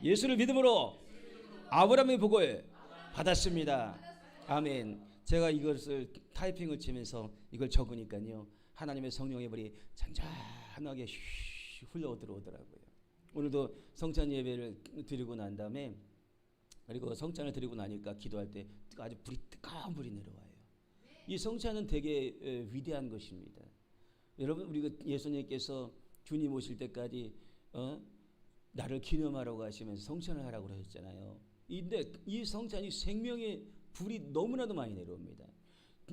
예수를 믿음으로 아브라함의 복을 받았습니다. 아멘. 제가 이것을 타이핑을 치면서 이걸 적으니까요, 하나님의 성령의 불이 잔잔하게 흘러 들어오더라고요. 오늘도 성찬 예배를 드리고 난 다음에, 그리고 성찬을 드리고 나니까 기도할 때 아주 뜨거운 불이 내려와요. 이 성찬은 되게 위대한 것입니다. 여러분, 우리가 예수님께서 주님 오실 때까지 나를 기념하라고 하시면서 성찬을 하라고 하셨잖아요. 근데 이 성찬이 생명의 불이 너무나도 많이 내려옵니다.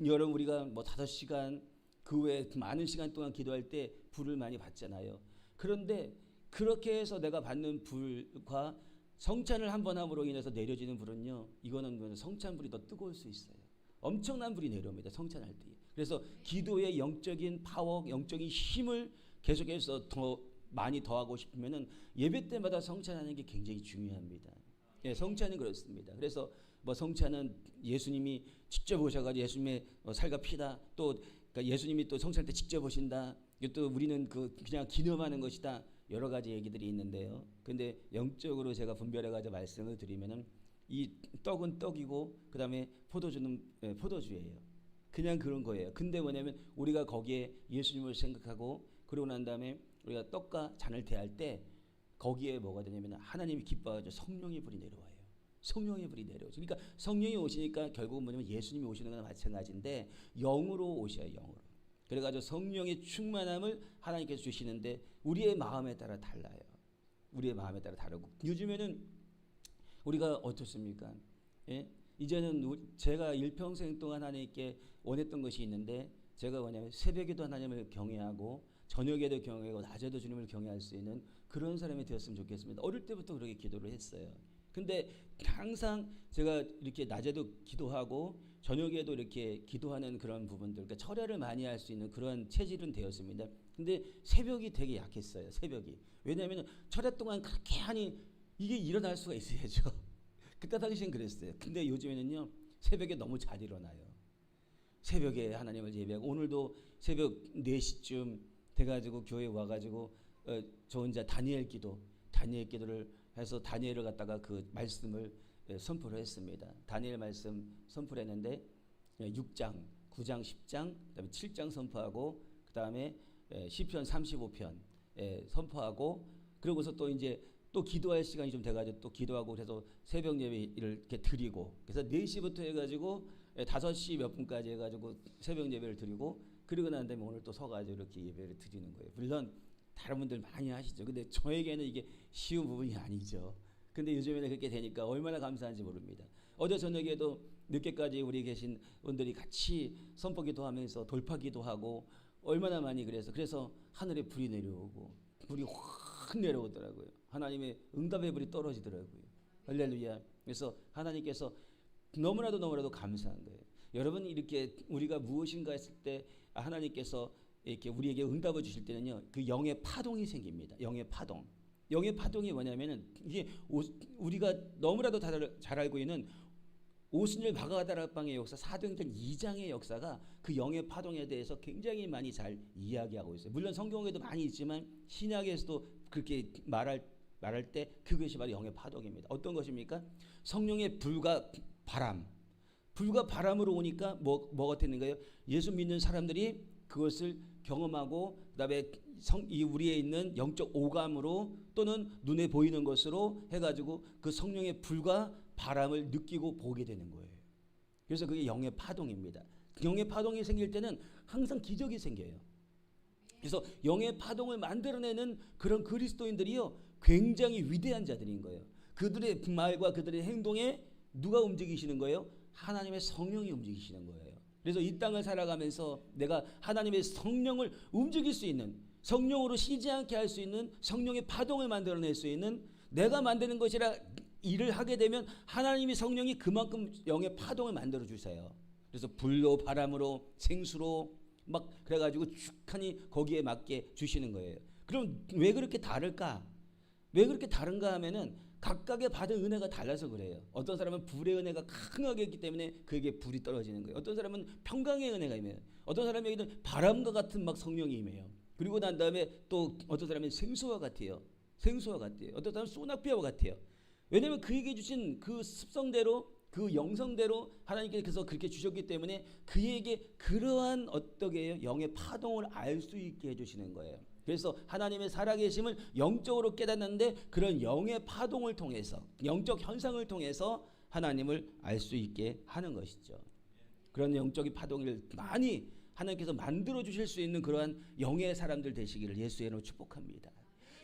여러분, 우리가 뭐 5시간 그 외에 많은 시간 동안 기도할 때 불을 많이 받잖아요. 그런데 그렇게 해서 내가 받는 불과 성찬을 한 번 함으로 인해서 내려지는 불은요, 이거는 성찬 불이 더 뜨거울 수 있어요. 엄청난 불이 내려옵니다, 성찬할 때. 그래서 기도의 영적인 파워, 영적인 힘을 계속해서 더 많이 더하고 싶으면은 예배 때마다 성찬하는 게 굉장히 중요합니다. 예, 성찬은 그렇습니다. 그래서 뭐 성찬은 예수님이 직접 오셔가지고 예수님의 살과 피다, 또 그러니까 예수님이 또 성찬할 때 직접 오신다, 또 우리는 그냥 기념하는 것이다, 여러 가지 얘기들이 있는데요. 근데 영적으로 제가 분별해가지고 말씀을 드리면은 이 떡은 떡이고 그 다음에 포도주는 포도주예요. 그냥 그런 거예요. 근데 뭐냐면 우리가 거기에 예수님을 생각하고 그러고 난 다음에 우리가 떡과 잔을 대할 때 거기에 뭐가 되냐면 하나님이 기뻐하죠. 성령의 불이 내려와요. 성령의 불이 내려오죠. 그러니까 성령이 오시니까 결국은 뭐냐면 예수님이 오시는 거나 마찬가지인데 영으로 오셔요. 영으로. 그래가지고 성령의 충만함을 하나님께서 주시는데 우리의 마음에 따라 달라요. 우리의 마음에 따라 다르고, 요즘에는 우리가 어떻습니까? 예? 이제는 제가 일평생 동안 하나님께 원했던 것이 있는데, 제가 뭐냐면 새벽에도 하나님을 경외하고 저녁에도 경외하고 낮에도 주님을 경외할 수 있는 그런 사람이 되었으면 좋겠습니다. 어릴 때부터 그렇게 기도를 했어요. 근데 항상 제가 이렇게 낮에도 기도하고 저녁에도 이렇게 기도하는 그런 부분들, 그러니까 철야를 많이 할 수 있는 그런 체질은 되었습니다. 근데 새벽이 되게 약했어요. 새벽이. 왜냐하면 철야 동안 그렇게 하니 이게 일어날 수가 있어야죠. 그때 당시엔 그랬어요. 근데 요즘에는요, 새벽에 너무 잘 일어나요. 새벽에 하나님을 예배하고, 오늘도 새벽 4시쯤 돼가지고 교회에 와가지고 저 혼자 다니엘 기도를 해서 다니엘을 갖다가 그 말씀을 선포를 했습니다. 다니엘 말씀 선포를 했는데 6장, 9장, 10장, 그다음에 7장 선포하고, 그다음에 시편 35편 선포하고, 그러고서 또 이제 또 기도할 시간이 좀 돼가지고 또 기도하고, 그래서 새벽 예배를 이렇게 드리고, 그래서 4시부터 해가지고 5시 몇 분까지 해가지고 새벽 예배를 드리고, 그러고 난 다음에 오늘 또 서가지고 이렇게 예배를 드리는 거예요. 물론 다른 분들 많이 하시죠. 근데 저에게는 이게 쉬운 부분이 아니죠. 근데 요즘에는 그렇게 되니까 얼마나 감사한지 모릅니다. 어제 저녁에도 늦게까지 우리 계신 분들이 같이 선포기도 하면서 돌파기도 하고, 얼마나 많이 그래서 하늘에 불이 내려오고, 불이 확 내려오더라고요. 하나님의 응답의 불이 떨어지더라고요. 할렐루야. 그래서 하나님께서 너무나도 감사한 거예요. 여러분, 이렇게 우리가 무엇인가 했을 때 하나님께서 이렇게 우리에게 응답을 주실 때는요, 그 영의 파동이 생깁니다. 영의 파동. 영의 파동이 뭐냐면은 이게 우리가 너무나도 잘 알고 있는 오순절 바가다락방의 역사, 사도행전 2장의 역사가 그 영의 파동에 대해서 굉장히 많이 잘 이야기하고 있어요. 물론 성경에도 많이 있지만 신약에서도 그렇게 말할 때 그것이 바로 영의 파동입니다. 어떤 것입니까? 성령의 불과 바람. 불과 바람으로 오니까 뭐가 되는가요? 예수 믿는 사람들이 그것을 경험하고, 그다음에 이 우리에 있는 영적 오감으로 또는 눈에 보이는 것으로 해가지고 그 성령의 불과 바람을 느끼고 보게 되는 거예요. 그래서 그게 영의 파동입니다. 영의 파동이 생길 때는 항상 기적이 생겨요. 그래서 영의 파동을 만들어내는 그런 그리스도인들이요, 굉장히 위대한 자들인 거예요. 그들의 말과 그들의 행동에 누가 움직이시는 거예요? 하나님의 성령이 움직이시는 거예요. 그래서 이 땅을 살아가면서 내가 하나님의 성령을 움직일 수 있는, 성령으로 쉬지 않게 할 수 있는, 성령의 파동을 만들어낼 수 있는, 내가 만드는 것이라 일을 하게 되면 하나님의 성령이 그만큼 영의 파동을 만들어 주세요. 그래서 불로 바람으로 생수로 막 그래가지고 축하니 거기에 맞게 주시는 거예요. 그럼 왜 그렇게 다를까? 왜 그렇게 다른가 하면은 각각의 받은 은혜가 달라서 그래요. 어떤 사람은 불의 은혜가 강하게 있기 때문에 그에게 불이 떨어지는 거예요. 어떤 사람은 평강의 은혜가 임해요. 어떤 사람에게는 바람과 같은 막 성령이 임해요. 그리고 난 다음에 또 어떤 사람은 생수와 같아요. 어떤 사람은 소낙비와 같아요. 왜냐하면 그에게 주신 그 습성대로 그 영성대로 하나님께서 그렇게 주셨기 때문에 그에게 그러한 어떻게 영의 파동을 알 수 있게 해주시는 거예요. 그래서 하나님의 살아계심을 영적으로 깨닫는데 그런 영의 파동을 통해서 영적 현상을 통해서 하나님을 알 수 있게 하는 것이죠. 그런 영적인 파동을 많이 하나님께서 만들어 주실 수 있는 그러한 영의 사람들 되시기를 예수의 이름으로 축복합니다.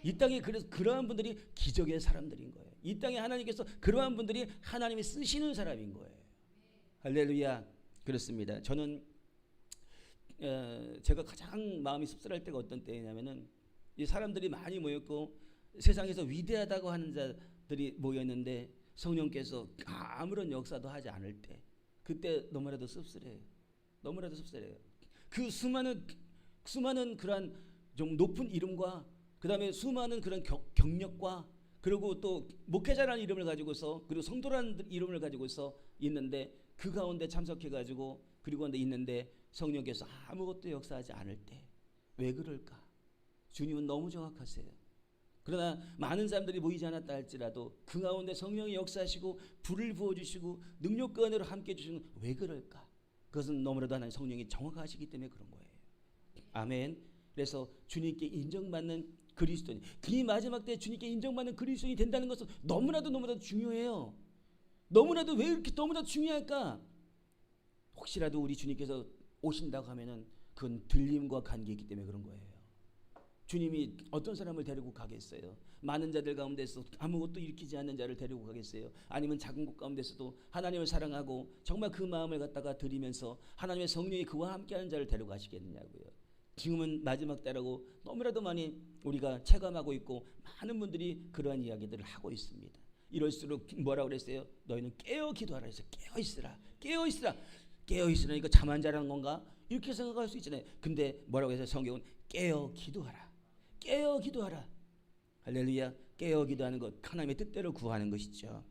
이 땅에 그래서 그러한 분들이 기적의 사람들인 거예요. 이 땅에 하나님께서 그러한 분들이 하나님이 쓰시는 사람인 거예요. 할렐루야. 그렇습니다. 저는 제가 가장 마음이 씁쓸할 때가 어떤 때냐면은 이 사람들이 많이 모였고 세상에서 위대하다고 하는 자들이 모였는데 성령께서 아무런 역사도 하지 않을 때 그때 너무나도 씁쓸해요. 너무나도 씁쓸해요. 그 수많은 그러한 좀 높은 이름과 그 다음에 수많은 그런 경력과 그리고 또 목회자라는 이름을 가지고서 그리고 성도라는 이름을 가지고서 있는데 그 가운데 참석해가지고 그리고 있는데 성령께서 아무것도 역사하지 않을 때 왜 그럴까? 주님은 너무 정확하세요. 그러나 많은 사람들이 모이지 않았다 할지라도 그 가운데 성령이 역사하시고 불을 부어주시고 능력과 은혜로 함께 해주시는 왜 그럴까? 그것은 너무나도 하나님 성령이 정확하시기 때문에 그런 거예요. 아멘. 그래서 주님께 인정받는 그리스도인, 이 마지막 때 주님께 인정받는 그리스도인이 된다는 것은 너무나도 중요해요. 너무나도 왜 이렇게 너무나도 중요할까? 혹시라도 우리 주님께서 오신다고 하면은 그건 들림과 관계이기 때문에 그런 거예요. 주님이 어떤 사람을 데리고 가겠어요? 많은 자들 가운데서 아무것도 일으키지 않는 자를 데리고 가겠어요? 아니면 작은 곳 가운데서도 하나님을 사랑하고 정말 그 마음을 갖다가 드리면서 하나님의 성령이 그와 함께하는 자를 데리고 가시겠느냐고요. 지금은 마지막 때라고 너무나도 많이 우리가 체감하고 있고 많은 분들이 그러한 이야기들을 하고 있습니다. 이럴수록 뭐라고 그랬어요? 너희는 깨어 기도하라 해서 깨어 있으라니까 잠안 자라는 건가? 이렇게 생각할 수 있잖아요. 근데 뭐라고 해서 성경은 깨어 기도하라. 할렐루야. 깨어 기도하는 것, 하나님의 뜻대로 구하는 것이죠.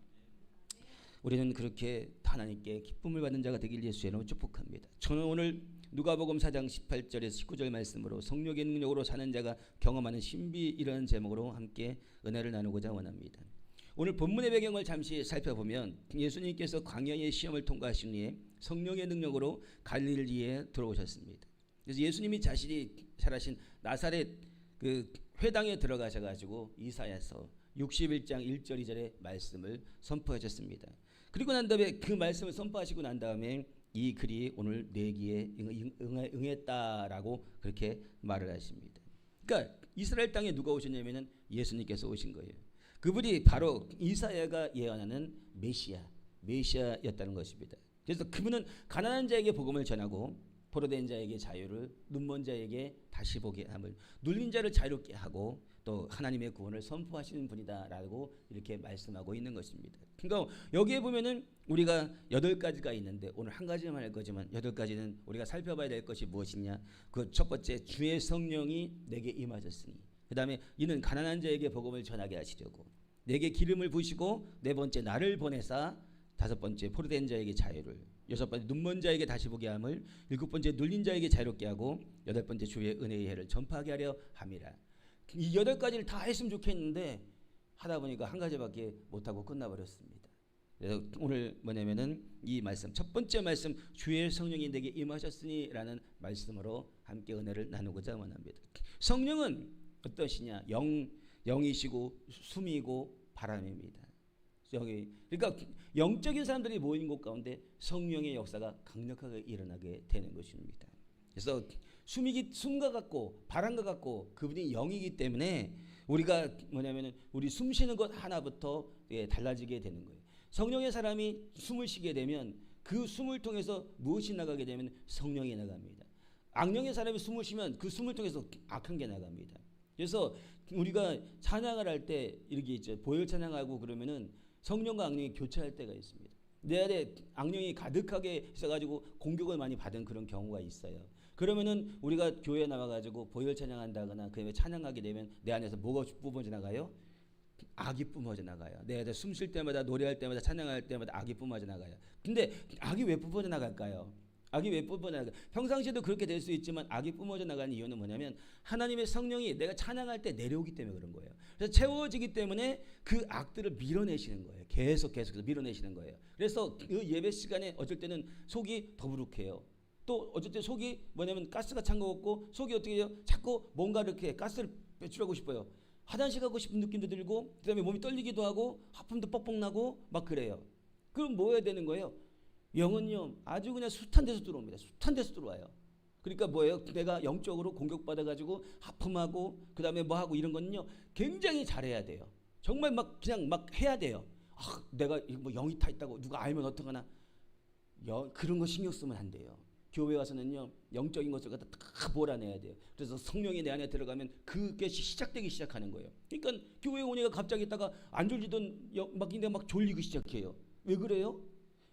우리는 그렇게 하나님께 기쁨을 받는 자가 되길 예수의 이름으로 축복합니다. 저는 오늘 누가복음 4장 18절에서 19절 말씀으로 성령의 능력으로 사는 자가 경험하는 신비, 이라는 제목으로 함께 은혜를 나누고자 원합니다. 오늘 본문의 배경을 잠시 살펴보면 예수님께서 광야의 시험을 통과하신 후에 성령의 능력으로 갈릴리에 들어오셨습니다. 그래서 예수님이 자신이 살아신 나사렛 그 회당에 들어가셔가지고 이사야서 61장 1절 2절의 말씀을 선포하셨습니다. 그리고 난 다음에 그 말씀을 선포하시고 난 다음에 이 글이 오늘 내기에 응했다라고 그렇게 말을 하십니다. 그러니까 이스라엘 땅에 누가 오셨냐면은 예수님께서 오신 거예요. 그분이 바로 이사야가 예언하는 메시아였다는 것입니다. 그래서 그분은 가난한 자에게 복음을 전하고 포로된 자에게 자유를, 눈먼 자에게 다시 보게 함을, 눌린 자를 자유롭게 하고 또 하나님의 구원을 선포하시는 분이다라고 이렇게 말씀하고 있는 것입니다. 그러니까 여기에 보면은 우리가 8가지가 있는데 오늘 한 가지만 할 거지만 8가지는 우리가 살펴봐야 될 것이 무엇이냐? 그 첫 번째, 주의 성령이 내게 임하셨으니, 그 다음에 이는 가난한 자에게 복음을 전하게 하시려고 내게 기름을 부으시고, 네 번째 나를 보내사, 다섯 번째 포로된 자에게 자유를, 여섯 번째 눈먼 자에게 다시 보게 함을, 일곱 번째 눌린 자에게 자유롭게 하고, 여덟 번째 주의 은혜의 해를 전파하게 하려 함이라. 이 8가지를 다 했으면 좋겠는데 하다 보니까 한 가지밖에 못하고 끝나버렸습니다. 그래서 오늘 뭐냐면은 이 말씀, 첫 번째 말씀, 주의 성령이 내게 임하셨으니 라는 말씀으로 함께 은혜를 나누고자 원합니다. 성령은 어떠시냐? 영이시고 숨이고 바람입니다. 그러니까 영적인 사람들이 모인 곳 가운데 성령의 역사가 강력하게 일어나게 되는 것입니다. 그래서 숨과 같고 바람과 같고 그분이 영이기 때문에 우리가 뭐냐면은 우리 숨 쉬는 것 하나부터 달라지게 되는 거예요. 성령의 사람이 숨을 쉬게 되면 그 숨을 통해서 무엇이 나가게 되면 성령이 나갑니다. 악령의 사람이 숨을 쉬면 그 숨을 통해서 악한 게 나갑니다. 그래서 우리가 찬양을 할 때 이렇게 있죠. 보혈 찬양하고 그러면은 성령과 악령이 교차할 때가 있습니다. 내 안에 악령이 가득하게 있어가지고 공격을 많이 받은 그런 경우가 있어요. 그러면은 우리가 교회에 나와가지고 보혈 찬양한다거나 그다음에 찬양하게 되면 내 안에서 뭐가 뿜어져 나가요? 악이 뿜어져 나가요. 내 안에 숨 쉴 때마다, 노래할 때마다, 찬양할 때마다 악이 뿜어져 나가요. 근데 악이 왜 뿜어져 나갈까요? 악이 왜 뿜어나가? 평상시에도 그렇게 될 수 있지만 악이 뿜어져 나가는 이유는 뭐냐면 하나님의 성령이 내가 찬양할 때 내려오기 때문에 그런 거예요. 그래서 채워지기 때문에 그 악들을 밀어내시는 거예요. 계속해서 밀어내시는 거예요. 그래서 그 예배 시간에 어쩔 때는 속이 더부룩해요. 또 어쩔 때 속이 뭐냐면 가스가 찬 것 같고 속이 어떻게 해요? 자꾸 뭔가 이렇게 가스를 배출하고 싶어요. 화장실 가고 싶은 느낌도 들고 그다음에 몸이 떨리기도 하고 하품도 뻑뻑 나고 막 그래요. 그럼 뭐 해야 되는 거예요? 영은요 아주 그냥 숱한 데서 들어옵니다. 숱한 데서 들어와요. 그러니까 뭐예요? 내가 영적으로 공격받아가지고 하품하고 그 다음에 뭐 하고 이런 거는요 굉장히 잘해야 돼요. 정말 막 그냥 막 해야 돼요. 아, 내가 뭐 영이 타 있다고 누가 알면 어떡하나? 그런 거 신경 쓰면 안 돼요. 교회 와서는요 영적인 것을 갖다 다 몰아내야 돼요. 그래서 성령이 내 안에 들어가면 그게 시작되기 시작하는 거예요. 그러니까 교회 오니까 갑자기 있다가 안 졸리던 막 졸리기 시작해요. 왜 그래요?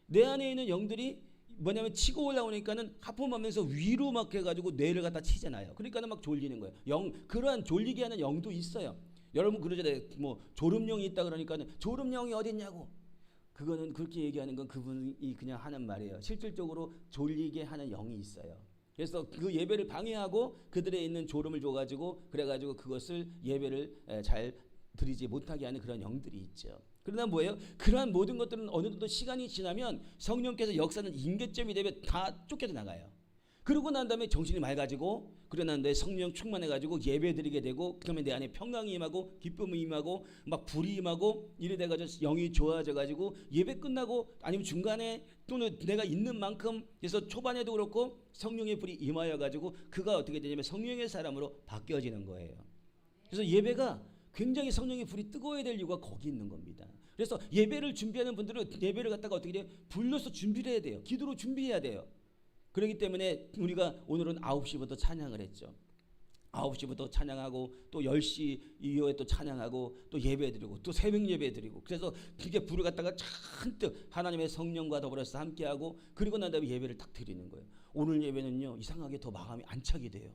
내 안에 있는 영들이 뭐냐면 치고 올라오니까는 하품하면서 위로 막 해가지고 뇌를 갖다 치잖아요. 그러니까는 막 졸리는 거예요. 그러한 졸리게 하는 영도 있어요. 여러분 그러잖아요. 뭐 졸음영이 있다 그러니까는 졸음영이 어디 있냐고. 그거는 그렇게 얘기하는 건 그분이 그냥 하는 말이에요. 실질적으로 졸리게 하는 영이 있어요. 그래서 그 예배를 방해하고 그들의 있는 졸음을 줘가지고 그래가지고 그것을 예배를 잘 드리지 못하게 하는 그런 영들이 있죠. 그러나 뭐예요? 그러한 모든 것들은 어느 정도 시간이 지나면 성령께서 역사는 임계점이 되면 다 쫓겨져 나가요. 그러고 난 다음에 정신이 맑아지고 그러고 난 다음에 성령 충만해가지고 예배 드리게 되고 그러면 내 안에 평강이 임하고 기쁨이 임하고 막 불이 임하고 이래 돼가지고 영이 좋아져가지고 예배 끝나고 아니면 중간에 또는 내가 있는 만큼 그래서 초반에도 그렇고 성령의 불이 임하여가지고 그가 어떻게 되냐면 성령의 사람으로 바뀌어지는 거예요. 그래서 예배가 굉장히 성령의 불이 뜨거워야 될 이유가 거기 있는 겁니다. 그래서 예배를 준비하는 분들은 예배를 갖다가 어떻게 돼요? 불러서 준비를 해야 돼요. 기도로 준비해야 돼요. 그렇기 때문에 우리가 오늘은 9시부터 찬양을 했죠. 9시부터 찬양하고 또 10시 이후에 또 찬양하고 또 예배드리고 또 새벽 예배드리고 그래서 그게 불을 갖다가 잔뜩 하나님의 성령과 더불어서 함께하고 그리고 난 다음에 예배를 딱 드리는 거예요. 오늘 예배는요 이상하게 더 마음이 안차게 돼요.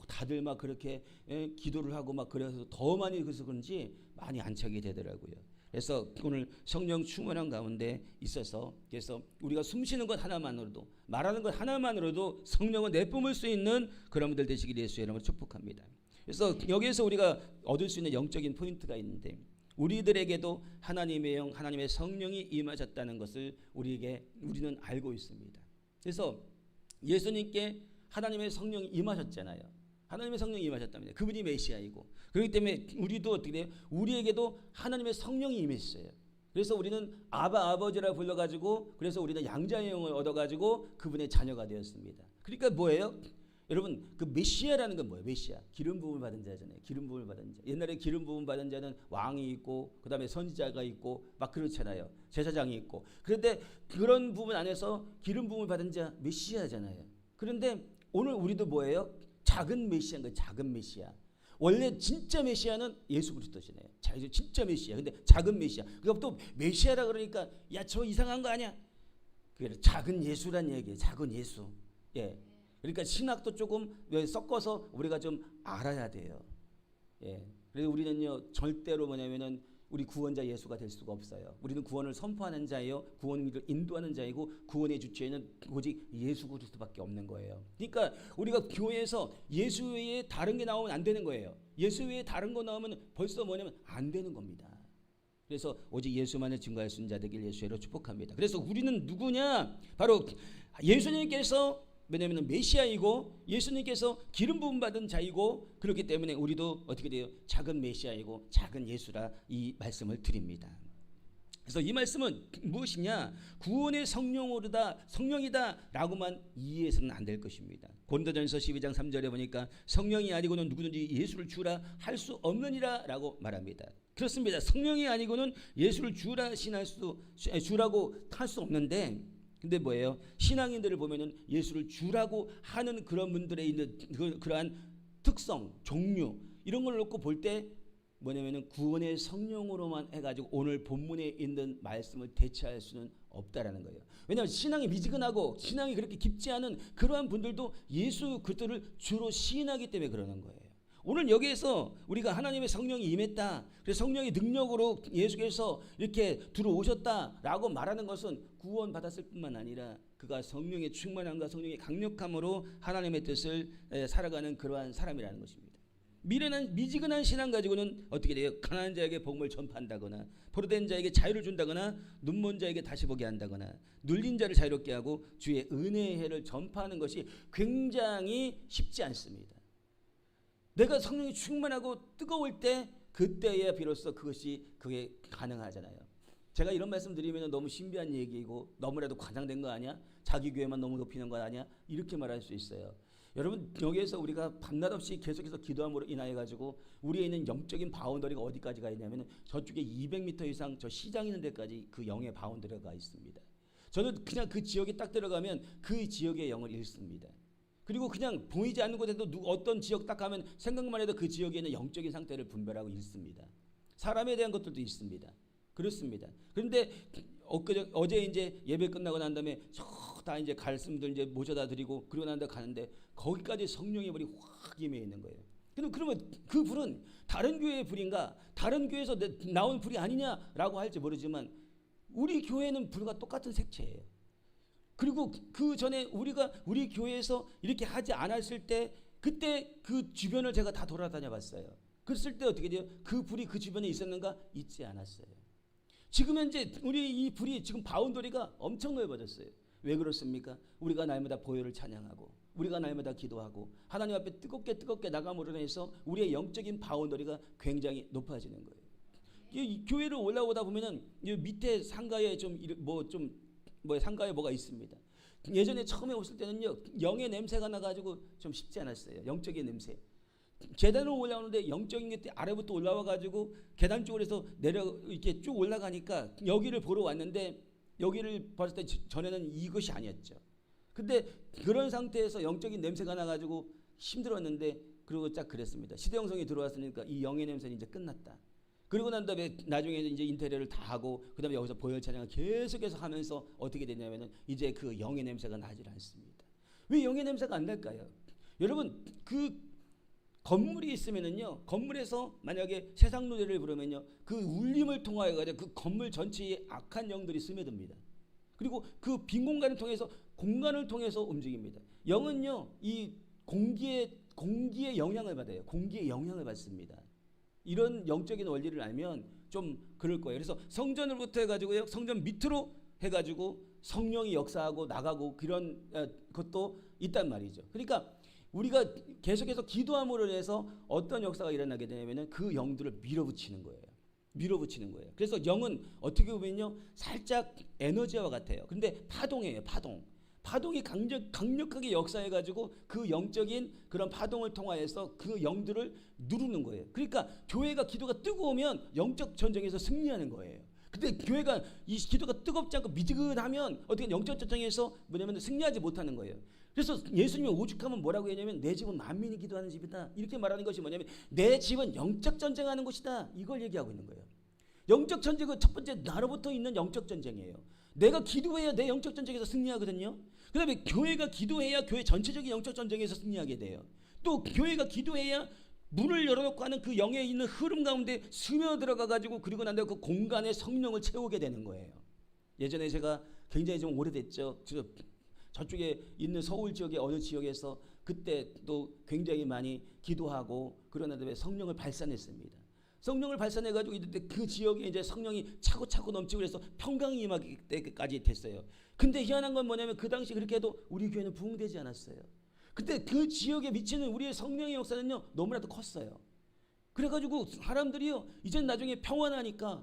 다들 막 그렇게 기도를 하고 막 그래서 더 많이 그래서 그런지 많이 안차게 되더라고요. 그래서 오늘 성령 충만한 가운데 있어서 그래서 우리가 숨쉬는 것 하나만으로도 말하는 것 하나만으로도 성령을 내뿜을 수 있는 그런 분들 되시길 예수의 이름으로 축복합니다. 그래서 여기에서 우리가 얻을 수 있는 영적인 포인트가 있는데 우리들에게도 하나님의 영, 하나님의 성령이 임하셨다는 것을 우리는 알고 있습니다. 그래서 예수님께 하나님의 성령이 임하셨잖아요. 하나님의 성령이 임하셨답니다. 그분이 메시아이고 그렇기 때문에 우리도 어떻게 돼요? 우리에게도 하나님의 성령이 임했어요. 그래서 우리는 아버지라 불러가지고 그래서 우리는 양자의 영을 얻어가지고 그분의 자녀가 되었습니다. 그러니까 뭐예요? 여러분 그 메시아라는 건 뭐예요? 메시아 기름 부음을 받은 자잖아요. 기름 부음을 받은 자. 옛날에 기름 부음 받은 자는 왕이 있고 그 다음에 선지자가 있고 막 그렇잖아요. 제사장이 있고 그런데 그런 부분 안에서 기름 부음을 받은 자 메시아잖아요. 그런데 오늘 우리도 뭐예요? 작은 메시아인 거예요. 작은 메시아. 원래 진짜 메시아는 예수 그리스도시네요. 진짜 메시아. 근데 작은 메시아. 그러니까 또 메시아라 그러니까 야 저 이상한 거 아니야? 그게 작은 예수란 얘기예요. 작은 예수. 예. 그러니까 신학도 조금 섞어서 우리가 좀 알아야 돼요. 예. 그래서 우리는요 절대로 뭐냐면은 우리 구원자 예수가 될 수가 없어요. 우리는 구원을 선포하는 자예요. 구원을 인도하는 자이고 구원의 주체는 오직 예수 그리스도밖에 없는 거예요. 그러니까 우리가 교회에서 예수 외에 다른 게 나오면 안 되는 거예요. 예수 외에 다른 거 나오면 벌써 뭐냐면 안 되는 겁니다. 그래서 오직 예수만을 증거할 수 있는 자 되길 예수로 축복합니다. 그래서 우리는 누구냐? 바로 예수님께서 왜냐하면 메시아이고 예수님께서 기름 부음 받은 자이고 그렇기 때문에 우리도 어떻게 돼요? 작은 메시아이고 작은 예수라 이 말씀을 드립니다. 그래서 이 말씀은 무엇이냐? 구원의 성령이다 라고만 이해해서는 안 될 것입니다. 고린도전서 12장 3절에 보니까 성령이 아니고는 누구든지 예수를 주라 할 수 없느니라 라고 말합니다. 그렇습니다. 성령이 아니고는 예수를 주라고 할 수 없는데 근데 뭐예요? 신앙인들을 보면은 예수를 주라고 하는 그런 분들의 있는 그러한 특성, 종류 이런 걸 놓고 볼 때 뭐냐면은 구원의 성령으로만 해가지고 오늘 본문에 있는 말씀을 대체할 수는 없다라는 거예요. 왜냐하면 신앙이 미지근하고 신앙이 그렇게 깊지 않은 그러한 분들도 예수 그리스도를 주로 시인하기 때문에 그러는 거예요. 오늘 여기에서 우리가 하나님의 성령이 임했다. 그래서 성령의 능력으로 예수께서 이렇게 들어오셨다라고 말하는 것은 구원 받았을 뿐만 아니라 그가 성령의 충만함과 성령의 강력함으로 하나님의 뜻을 살아가는 그러한 사람이라는 것입니다. 미지근한 신앙 가지고는 어떻게 돼요? 가난한 자에게 복음을 전파한다거나, 포로된 자에게 자유를 준다거나, 눈먼 자에게 다시 보게 한다거나, 눌린 자를 자유롭게 하고 주의 은혜의 해를 전파하는 것이 굉장히 쉽지 않습니다. 내가 성령이 충만하고 뜨거울 때, 그때에 비로소 그게 가능하잖아요. 제가 이런 말씀 드리면 너무 신비한 얘기이고 너무나도 과장된 거 아니야? 자기 교회만 너무 높이는 거 아니야? 이렇게 말할 수 있어요. 여러분, 여기에서 우리가 밤낮 없이 계속해서 기도함으로 인하여 가지고 우리에 있는 영적인 바운더리가 어디까지 가 있냐면 저쪽에 200m 이상 저 시장 있는 데까지 그 영의 바운더리가 있습니다. 저는 그냥 그 지역에 딱 들어가면 그 지역의 영을 읽습니다. 그리고 그냥 보이지 않는 곳에도 어떤 지역 딱 가면 생각만 해도 그 지역에 있는 영적인 상태를 분별하고 읽습니다. 사람에 대한 것들도 있습니다. 그렇습니다. 그런데 어제 이제 예배 끝나고 난 다음에 다 이제 말씀들 이제 모셔다 드리고 그러고 난 다음에 가는데 거기까지 성령의 불이 확 임해 있는 거예요. 그러면 그 불은 다른 교회의 불인가, 다른 교회에서 나온 불이 아니냐라고 할지 모르지만 우리 교회는 불과 똑같은 색채예요. 그리고 그 전에 우리 교회에서 이렇게 하지 않았을 때 그때 그 주변을 제가 다 돌아다녀 봤어요. 그랬을 때 어떻게 돼요? 그 불이 그 주변에 있었는가? 있지 않았어요. 지금 현재 우리 이 불이 지금 바운더리가 엄청 넓어졌어요. 왜 그렇습니까? 우리가 날마다 보혈을 찬양하고 우리가 날마다 기도하고 하나님 앞에 뜨겁게 나감으로 인해서 우리의 영적인 바운더리가 굉장히 높아지는 거예요. 이 교회를 올라오다 보면은 밑에 상가에 상가에 뭐가 있습니다. 예전에 처음에 오실 때는요, 영의 냄새가 나가지고 좀 쉽지 않았어요. 영적인 냄새. 계단을 올라오는데 영적인 게 아래부터 올라와 가지고 계단 쪽으로 해서 이렇게 쭉 올라가니까 여기를 보러 왔는데 여기를 봤을 때 전에는 이것이 아니었죠. 근데 그런 상태에서 영적인 냄새가 나가지고 힘들었는데 그리고 딱 그랬습니다. 시대형성이 들어왔으니까 이 영의 냄새는 이제 끝났다. 그리고 난 다음에 나중에 이제 인테리어를 다 하고 그다음에 여기서 보혈 찬양을 계속해서 하면서 어떻게 되냐면은 이제 그 영의 냄새가 나질 않습니다. 왜 영의 냄새가 안 날까요? 여러분, 그 건물이 있으면은요, 건물에서 만약에 세상 노래를 부르면요, 그 울림을 통하여 가지고 그 건물 전체에 악한 영들이 스며듭니다. 그리고 그 빈 공간을 통해서 움직입니다. 영은요, 이 공기의 영향을 받아요. 공기의 영향을 받습니다. 이런 영적인 원리를 알면 좀 그럴 거예요. 그래서 성전으로부터 해가지고요, 성전 밑으로 해가지고 성령이 역사하고 나가고 그런 것도 있단 말이죠. 그러니까 우리가 계속해서 기도함으로 인해서 어떤 역사가 일어나게 되냐면은 그 영들을 밀어붙이는 거예요. 그래서 영은 어떻게 보면요, 살짝 에너지와 같아요. 근데 파동이에요. 파동이 강력하게 역사해가지고 그 영적인 그런 파동을 통하여서 그 영들을 누르는 거예요. 그러니까 교회가 기도가 뜨거우면 영적 전쟁에서 승리하는 거예요. 근데 교회가 이 기도가 뜨겁지 않고 미지근하면 어떻게 영적 전쟁에서 승리하지 못하는 거예요. 그래서 예수님이 오죽하면 뭐라고 했냐면 내 집은 만민이 기도하는 집이다. 이렇게 말하는 것이 뭐냐면 내 집은 영적 전쟁하는 곳이다. 이걸 얘기하고 있는 거예요. 영적 전쟁은 첫 번째 나로부터 있는 영적 전쟁이에요. 내가 기도해야 내 영적 전쟁에서 승리하거든요. 그 다음에 교회가 기도해야 교회 전체적인 영적 전쟁에서 승리하게 돼요. 또 교회가 기도해야 문을 열어놓고 하는 그 영에 있는 흐름 가운데 스며들어가 가지고 그리고 난 다음에 그 공간에 성령을 채우게 되는 거예요. 예전에 제가 굉장히 좀 오래됐죠. 저쪽에 있는 서울 지역의 어느 지역에서 그때 또 굉장히 많이 기도하고 그러나 다음에 성령을 발산했습니다. 성령을 발산해가지고 이때 그 지역에 이제 성령이 차고 넘치고 그래서 평강이 임하기 때까지 됐어요. 근데 희한한 건 뭐냐면 그 당시 그렇게 해도 우리 교회는 부흥되지 않았어요. 근데 그 지역에 미치는 우리의 성령의 역사는요, 너무나도 컸어요. 그래가지고 사람들이요, 이제 나중에 평안하니까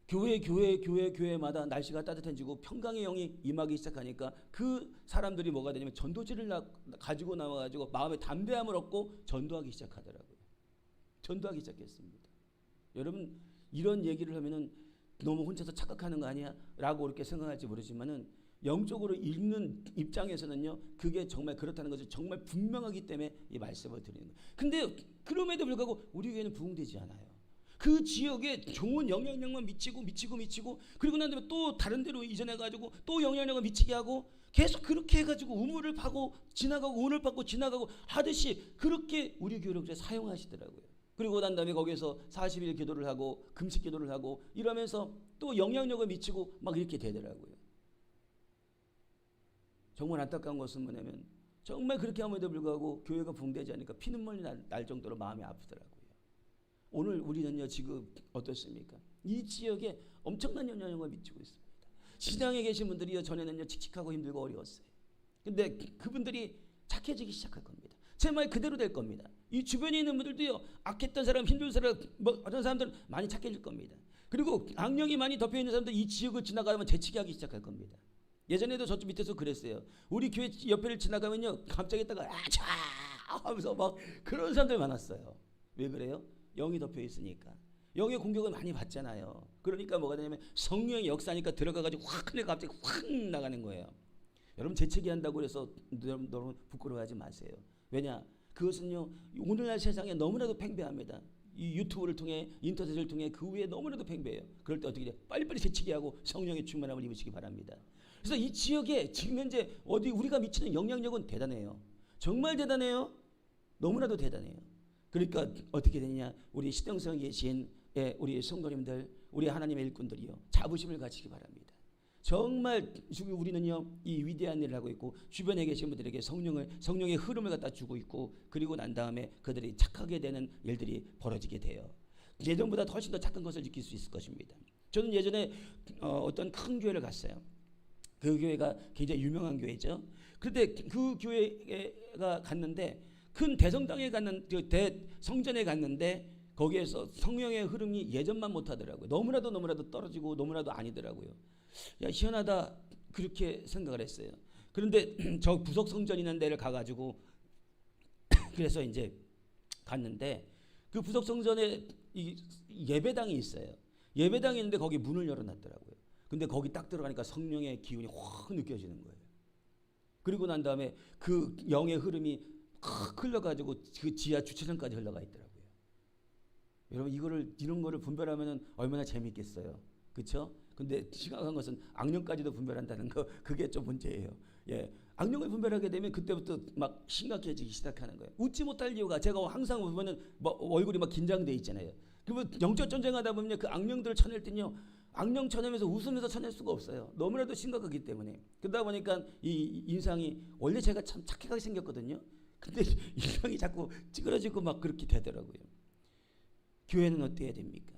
교회마다 날씨가 따뜻해지고 평강의 영이 임하기 시작하니까 그 사람들이 뭐가 되냐면 전도지를 가지고 나와가지고 마음에 담대함을 얻고 전도하기 시작하더라고요. 전도하기 시작했습니다. 여러분, 이런 얘기를 하면은 너무 혼자서 착각하는 거 아니야? 라고 그렇게 생각할지 모르지만은 영적으로 읽는 입장에서는요, 그게 정말 그렇다는 것이 정말 분명하기 때문에 이 말씀을 드리는 거예요. 근데 그럼에도 불구하고 우리 교회는 부흥되지 않아요. 그 지역에 좋은 영향력만 미치고 그리고 난 다음에 또 다른 데로 이전해가지고 또 영향력을 미치게 하고 계속 그렇게 해가지고 우물을 파고 지나가고 운을 받고 지나가고 하듯이 그렇게 우리 교회를 사용하시더라고요. 그리고 난 다음에 거기서 40일 기도를 하고 금식 기도를 하고 이러면서 또 영향력을 미치고 막 이렇게 되더라고요. 정말 안타까운 것은 뭐냐면 정말 그렇게 함에도 불구하고 교회가 붕대지 않으니까 피눈물이 날 정도로 마음이 아프더라고요. 오늘 우리는요 지금 어떻습니까? 이 지역에 엄청난 영향력을 미치고 있습니다. 시장에 계신 분들이요 전에는요 칙칙하고 힘들고 어려웠어요. 근데 그분들이 착해지기 시작할 겁니다. 제 말 그대로 될 겁니다. 이 주변에 있는 분들도요 악했던 사람, 힘든 사람, 뭐 어떤 사람들은 많이 착해질 겁니다. 그리고 악령이 많이 덮여 있는 사람들 이 지역을 지나가면 재치기 하기 시작할 겁니다. 예전에도 저쪽 밑에서 그랬어요. 우리 교회 옆에를 지나가면요 갑자기 있다가 아차 하면서 막 그런 사람들 많았어요. 왜 그래요? 영이 덮여 있으니까. 영의 공격을 많이 받잖아요. 그러니까 뭐가 되냐면 성령의 역사니까 들어가가지고 확 흘려 갑자기 확 나가는 거예요. 여러분 재채기 한다고 해서 여러분 부끄러워하지 마세요. 왜냐? 그것은요 오늘날 세상에 너무나도 팽배합니다. 이 유튜브를 통해 인터넷을 통해 그 위에 너무나도 팽배해요. 그럴 때 어떻게 돼요? 빨리빨리 재치기하고 성령의 충만함을 입으시기 바랍니다. 그래서 이 지역에 지금 현재 어디 우리가 미치는 영향력은 대단해요. 정말 대단해요. 너무나도 대단해요. 그러니까 어떻게 되느냐? 우리 시동성에 계신 우리 성도님들, 우리 하나님의 일꾼들이요 자부심을 가지기 바랍니다. 정말 우리는요 이 위대한 일을 하고 있고 주변에 계신 분들에게 성령의 흐름을 갖다 주고 있고 그리고 난 다음에 그들이 착하게 되는 일들이 벌어지게 돼요. 예전보다 훨씬 더 착한 것을 느낄 수 있을 것입니다. 저는 예전에 어떤 큰 교회를 갔어요. 그 교회가 굉장히 유명한 교회죠. 그런데 그 교회가 갔는데 큰 대성당에 갔는 대성전에 갔는데 거기에서 성령의 흐름이 예전만 못하더라고요. 너무나도 떨어지고 너무나도 아니더라고요. 야 희한하다 그렇게 생각을 했어요. 그런데 저 부속 성전 있는 데를 가가지고 그래서 이제 갔는데 그 부속 성전에 이 예배당이 있어요. 예배당이 있는데 거기 문을 열어놨더라고요. 근데 거기 딱 들어가니까 성령의 기운이 확 느껴지는 거예요. 그리고 난 다음에 그 영의 흐름이 확 흘러가지고 그 지하 주차장까지 흘러가 있더라고요. 여러분 이런 거를 분별하면은 얼마나 재밌겠어요. 그렇죠? 근데 심각한 것은 악령까지도 분별한다는 거 그게 좀 문제예요. 예, 악령을 분별하게 되면 그때부터 막 심각해지기 시작하는 거예요. 웃지 못할 이유가 제가 항상 보면은 뭐 얼굴이 막 긴장돼 있잖아요. 그러면 영적 전쟁하다 보면 그 악령들을 쳐낼 때는요 악령 쳐내면서 웃으면서 쳐낼 수가 없어요. 너무나도 심각하기 때문에. 그러다 보니까 이 인상이 원래 제가 참 착하게 생겼거든요. 근데 인상이 자꾸 찌그러지고 막 그렇게 되더라고요. 교회는 어때야 됩니까?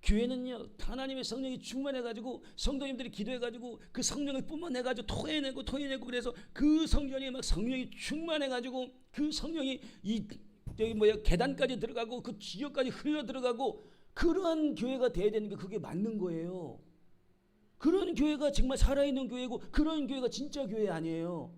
교회는요 하나님의 성령이 충만해가지고 성도님들이 기도해가지고 그 성령을 뿜어내가지고 토해내고 그래서 그 성전이 막 성령이 충만해가지고 그 성령이 계단까지 들어가고 그 지역까지 흘러 들어가고 그러한 교회가 돼야 되는 게 그게 맞는 거예요. 그런 교회가 정말 살아있는 교회고 그런 교회가 진짜 교회 아니에요.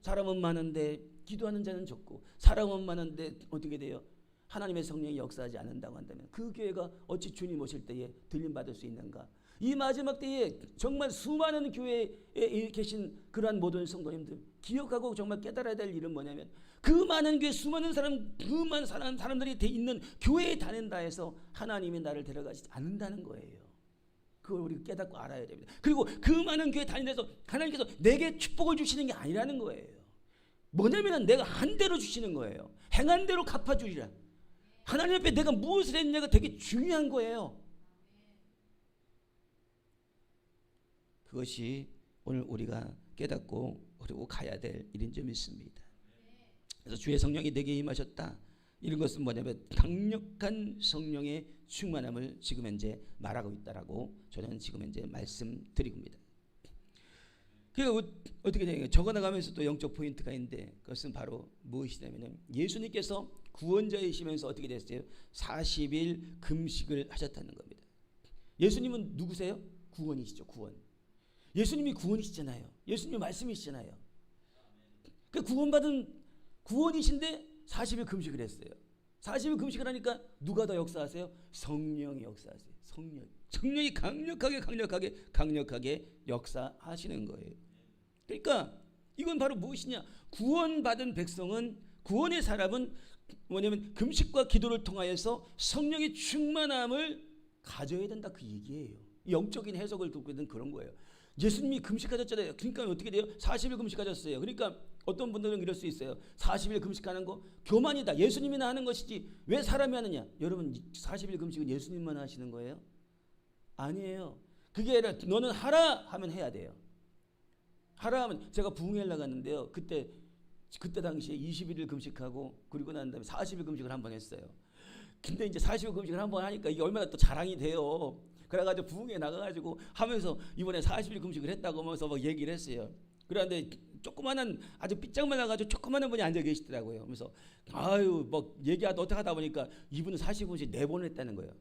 사람은 많은데 기도하는 자는 적고 사람은 많은데 어떻게 돼요? 하나님의 성령이 역사하지 않는다고 한다면 그 교회가 어찌 주님 오실 때에 들림받을 수 있는가? 이 마지막 때에 정말 수많은 교회에 계신 그러한 모든 성도님들 기억하고 정말 깨달아야 될 일은 뭐냐면 그 많은 교회 수많은 사람들이 있는 교회에 다닌다 해서 하나님이 나를 데려가지 않는다는 거예요. 그걸 우리가 깨닫고 알아야 됩니다. 그리고 그 많은 교회 다니면서 하나님께서 내게 축복을 주시는 게 아니라는 거예요. 뭐냐면 내가 한 대로 주시는 거예요. 행한 대로 갚아주리라. 하나님 앞에 내가 무엇을 했느냐가 되게 중요한 거예요. 그것이 오늘 우리가 깨닫고 그리고 가야 될 일인 줄 믿습니다. 그래서 주의 성령이 내게 임하셨다. 이런 것은 뭐냐면 강력한 성령의 충만함을 지금 현재 말하고 있다라고 저는 지금 현재 말씀드립니다. 그러니까 어떻게 되냐? 적어나가면서 또 영적 포인트가 있는데 그것은 바로 무엇이냐면 예수님께서 구원자이시면서 어떻게 됐어요? 40일 금식을 하셨다는 겁니다. 예수님은 누구세요? 구원이시죠. 구원. 예수님이 구원이시잖아요. 예수님이 말씀이시잖아요. 그 구원이신데 40일 금식을 했어요. 40일 금식을 하니까 누가 더 역사하세요? 성령이 역사하세요. 성령이 강력하게 역사하시는 거예요. 그러니까 이건 바로 무엇이냐? 구원받은 백성은 구원의 사람은 뭐냐면 금식과 기도를 통하여서 성령의 충만함을 가져야 된다 그 얘기예요. 영적인 해석을 듣고 있는 그런 거예요. 예수님이 금식하셨잖아요. 그러니까 어떻게 돼요? 40일 금식하셨어요. 그러니까 어떤 분들은 이럴 수 있어요. 40일 금식하는 거 교만이다. 예수님이나 하는 것이지 왜 사람이 하느냐? 여러분 40일 금식은 예수님만 하시는 거예요? 아니에요. 그게 아니라 너는 하라 하면 해야 돼요. 하라면 제가 부흥회를 나갔는데요. 그때 당시에 21일 금식하고 그리고 난 다음에 40일 금식을 한 번 했어요. 근데 이제 40일 금식을 한 번 하니까 이게 얼마나 또 자랑이 돼요. 그래가지고 부흥회 나가가지고 하면서 이번에 40일 금식을 했다고 하면서 막 얘기를 했어요. 그런데 조그마한 아주 삐짝만 나가지고 조그마한 분이 앉아 계시더라고요. 그래서 아유 뭐 얘기하다 어떻게 하다 보니까 이분은 40일 금식 4번 했다는 거예요.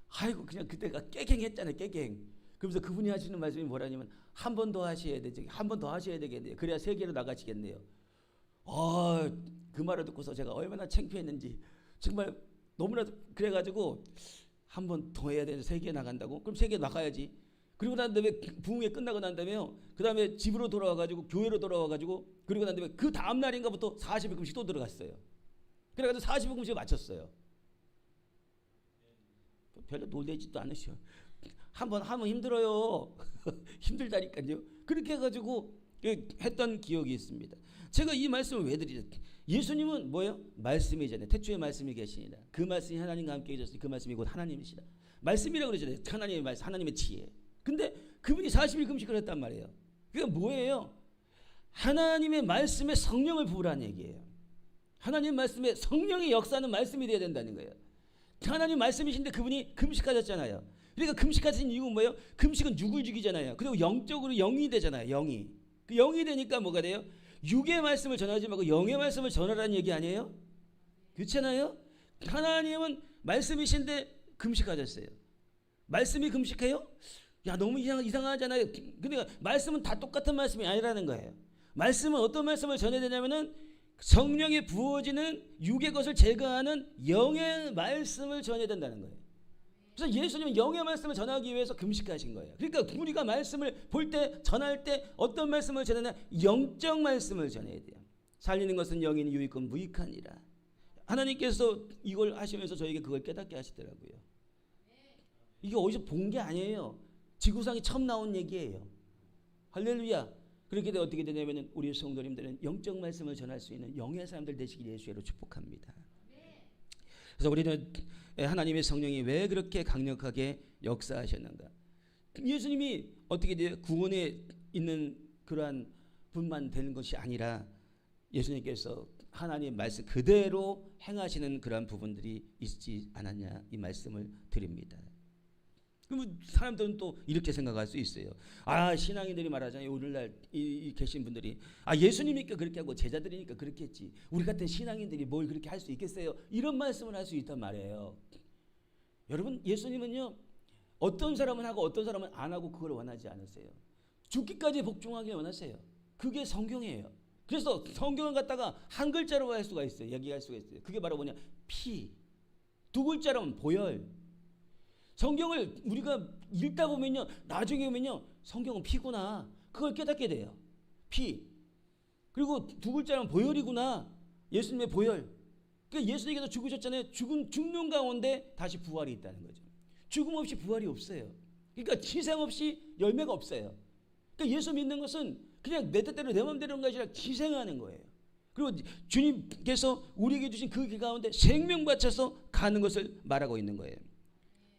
아이고 그냥 그때가 깨갱했잖아요. 깨갱. 그러면서 그분이 하시는 말씀이 뭐라냐면 한 번 더 하셔야 되죠. 한 번 더 하셔야 되겠네요. 그래야 세계로 나가시겠네요. 그 말을 듣고서 제가 얼마나 창피했는지 정말 너무나도 그래가지고 한 번 더 해야 되는데 세계에 나간다고? 그럼 세계에 나가야지. 그리고 난 다음에 부흥회 끝나고 난 다음에요. 그 다음에 집으로 돌아와가지고 교회로 돌아와가지고 그리고 난 다음에 그 다음 날인가부터 40일 금식 또 들어갔어요. 그래가지고 40일 금식을 마쳤어요. 별로 놀래지도 않으셔. 한번 하면 힘들어요. 힘들다니까요. 그렇게 해가지고 했던 기억이 있습니다. 제가 이 말씀을 왜 드리죠? 예수님은 뭐예요? 말씀이잖아요. 태초에 말씀이 계시니라. 그 말씀이 하나님과 함께 계셨으니 그 말씀이 곧 하나님이시라. 말씀이라고 그러잖아요. 하나님의 말씀, 하나님의 지혜. 근데 그분이 40일 금식을 했단 말이에요. 그게 뭐예요? 하나님의 말씀에 성령을 부으라는 얘기예요. 하나님 말씀에 성령의 역사는 말씀이 돼야 된다는 거예요. 하나님 말씀이신데 그분이 금식하셨잖아요. 그러니까 금식하신 이유는 뭐예요? 금식은 육을 죽이잖아요. 그리고 영적으로 영이 되잖아요. 영이. 그 영이 되니까 뭐가 돼요? 육의 말씀을 전하지 말고 영의 말씀을 전하라는 얘기 아니에요? 그렇잖아요? 하나님은 말씀이신데 금식하셨어요. 말씀이 금식해요? 야 너무 이상하잖아요. 그러니까 말씀은 다 똑같은 말씀이 아니라는 거예요. 말씀은 어떤 말씀을 전해야 되냐면은 성령에 부어지는 육의 것을 제거하는 영의 말씀을 전해야 된다는 거예요. 그래서 예수님은 영의 말씀을 전하기 위해서 금식하신 거예요. 그러니까 우리가 말씀을 볼 때 전할 때 어떤 말씀을 전하냐? 영적 말씀을 전해야 돼요. 살리는 것은 영이니 유익은 무익하니라. 하나님께서 이걸 하시면서 저에게 그걸 깨닫게 하시더라고요. 이게 어디서 본 게 아니에요. 지구상에 처음 나온 얘기예요. 할렐루야. 그렇게 되면 어떻게 되냐면 우리 성도님들은 영적 말씀을 전할 수 있는 영의 사람들 되시길 예수로 축복합니다. 그래서 우리는 하나님의 성령이 왜 그렇게 강력하게 역사하셨는가? 예수님이 어떻게 돼요? 구원에 있는 그러한 분만 되는 것이 아니라 예수님께서 하나님의 말씀 그대로 행하시는 그러한 부분들이 있지 않았냐 이 말씀을 드립니다. 그러면 사람들은 또 이렇게 생각할 수 있어요. 신앙인들이 말하잖아요. 오늘날 이 계신 분들이 예수님이니까 그렇게 하고 제자들이니까 그렇게 했지. 우리 같은 신앙인들이 뭘 그렇게 할 수 있겠어요? 이런 말씀을 할 수 있단 말이에요. 여러분 예수님은요. 어떤 사람은 하고 어떤 사람은 안 하고 그걸 원하지 않으세요. 죽기까지 복종하기 원하세요. 그게 성경이에요. 그래서 성경을 갖다가 한 글자로 할 수가 있어요. 얘기할 수가 있어요. 그게 바로 뭐냐? 피. 두 글자로는 보혈. 성경을 우리가 읽다 보면요. 나중에 보면요. 성경은 피구나. 그걸 깨닫게 돼요. 피. 그리고 두 글자는 보혈이구나. 예수님의 보혈. 그러니까 예수님께서 죽으셨잖아요. 죽는 가운데 다시 부활이 있다는 거죠. 죽음 없이 부활이 없어요. 그러니까 희생 없이 열매가 없어요. 그러니까 예수 믿는 것은 그냥 내 뜻대로 내 마음대로 하는 것이 아니라 희생하는 거예요. 그리고 주님께서 우리에게 주신 그 길 가운데 생명 바쳐서 가는 것을 말하고 있는 거예요.